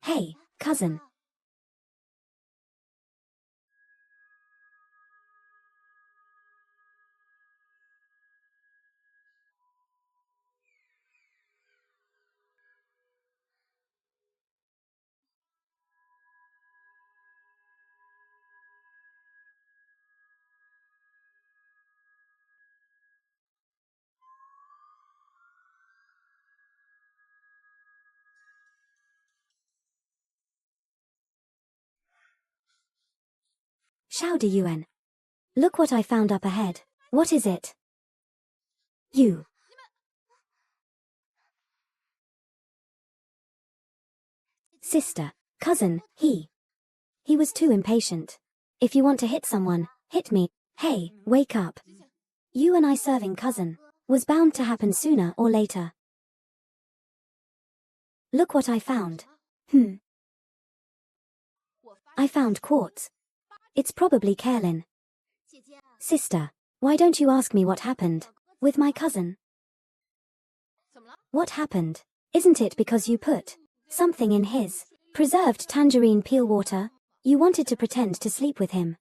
S1: Hey, cousin. Xiao de Yuan. Look what I found up ahead. What is it? You. Sister. Cousin, he was too impatient. If you want to hit someone, hit me. Hey, wake up. You and I serving cousin. Was bound to happen sooner or later. Look what I found. I found quartz. It's probably kaolin. Sister, why don't you ask me what happened with my cousin? What happened? Isn't it because you put something in his preserved tangerine peel water? You wanted to pretend to sleep with him.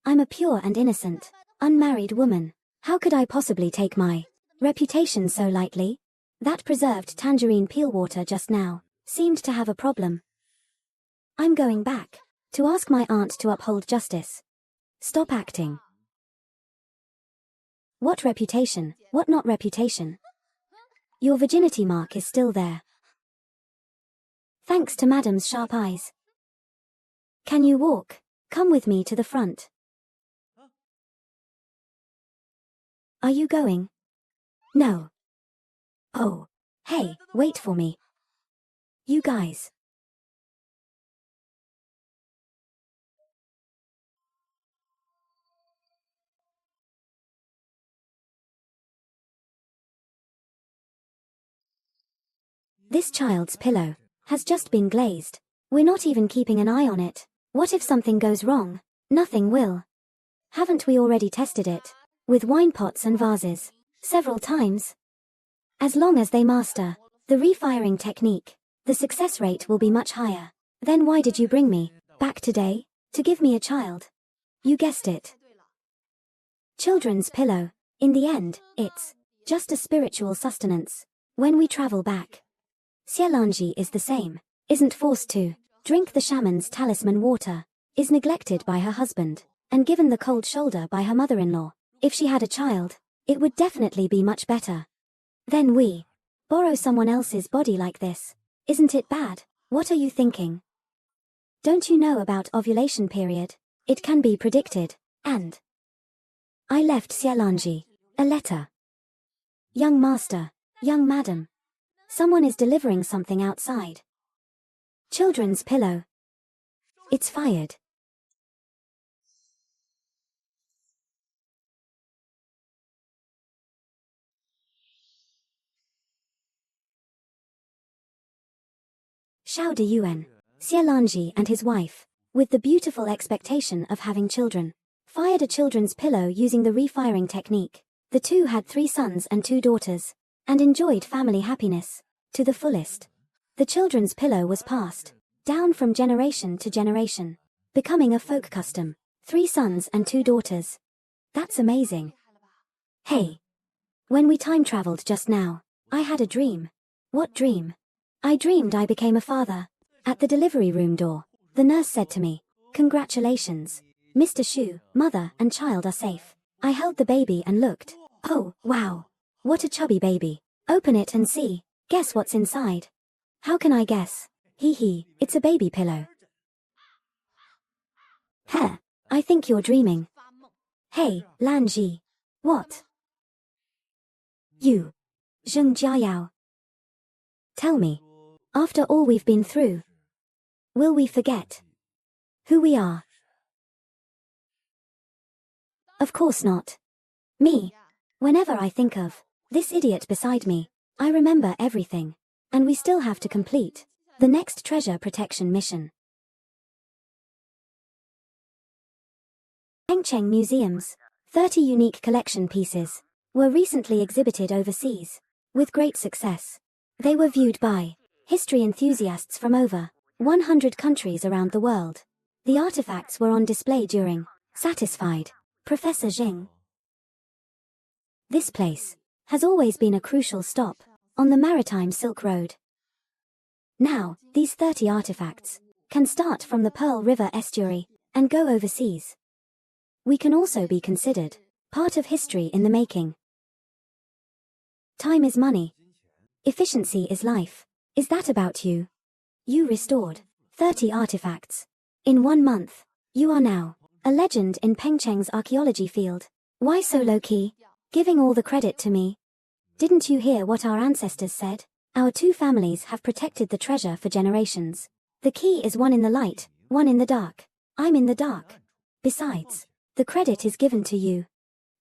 S1: I'm a pure and innocent, unmarried woman. How could I possibly take my reputation so lightly? That preserved tangerine peel water just now seemed to have a problem. I'm going back to ask my aunt to uphold justice. Stop acting. What reputation? What not reputation? Your virginity mark is still there. Thanks to Madam's sharp eyes. Can you walk? Come with me to the front. Are you going? No. Oh. Hey, wait for me. You guys. This child's pillow has just been glazed. We're not even keeping an eye on it. What if something goes wrong? Nothing will. Haven't we already tested it? With wine pots and vases. Several times. As long as they master the refiring technique, the success rate will be much higher. Then why did you bring me back today? To give me a child. You guessed it. Children's pillow. In the end, it's just a spiritual sustenance. When we travel back, Xielanji is the same. Isn't forced to drink the shaman's talisman water. Is neglected by her husband. And given the cold shoulder by her mother-in-law. If she had a child, it would definitely be much better. Then we borrow someone else's body like this. Isn't it bad? What are you thinking? Don't you know about ovulation period? It can be predicted. And I left Xielanji a letter. Young master, young madam. Someone is delivering something outside. Children's pillow. It's fired. Xiao de Yuan, Xielanji and his wife, with the beautiful expectation of having children, fired a children's pillow using the refiring technique. The two had 3 sons and 2 daughters, and enjoyed family happiness to the fullest. The children's pillow was passed down from generation to generation, becoming a folk custom. 3 sons and 2 daughters. That's amazing. Hey. When we time traveled just now, I had a dream. What dream? I dreamed I became a father. At the delivery room door, the nurse said to me, "Congratulations. Mr. Shu, mother and child are safe." I held the baby and looked. Oh, wow. What a chubby baby. Open it and see. Guess what's inside? How can I guess? Hee hee, it's a baby pillow. Heh, I think you're dreaming. Hey, Lan Ji. What? You. Zheng Jiayao. Tell me. After all we've been through, will we forget who we are? Of course not. Me. Whenever I think of this idiot beside me, I remember everything. And we still have to complete the next treasure protection mission. Pengcheng Museum's 30 unique collection pieces were recently exhibited overseas with great success. They were viewed by history enthusiasts from over 100 countries around the world. The artifacts were on display during Satisfied Professor Jing. This place has always been a crucial stop on the maritime Silk Road. Now, these 30 artifacts can start from the Pearl River estuary and go overseas. We can also be considered part of history in the making. Time is money. Efficiency is life. Is that about you? You restored 30 artifacts. In 1 month, you are now a legend in Pengcheng's archaeology field. Why so low-key? Giving all the credit to me. Didn't you hear what our ancestors said? Our 2 families have protected the treasure for generations. The key is one in the light, one in the dark. I'm in the dark. Besides, the credit is given to you,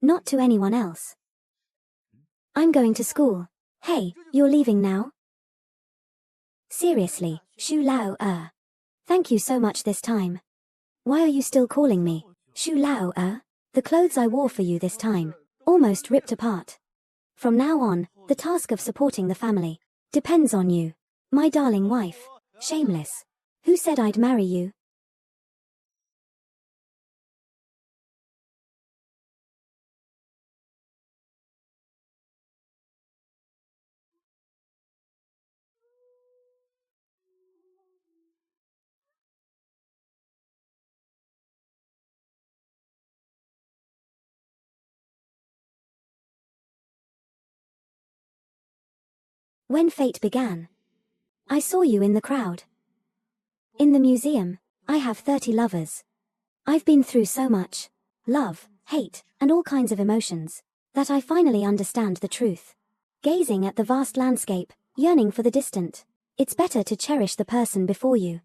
S1: not to anyone else. I'm going to school. Hey, you're leaving now? Seriously, Shu Lao, Thank you so much this time. Why are you still calling me Shu Lao, The clothes I wore for you this time almost ripped apart. From now on, the task of supporting the family depends on you. My darling wife. Shameless. Who said I'd marry you? When fate began. I saw you in the crowd. In the museum. I have 30 lovers. I've been through so much. Love, hate, and all kinds of emotions. That I finally understand the truth. Gazing at the vast landscape, yearning for the distant. It's better to cherish the person before you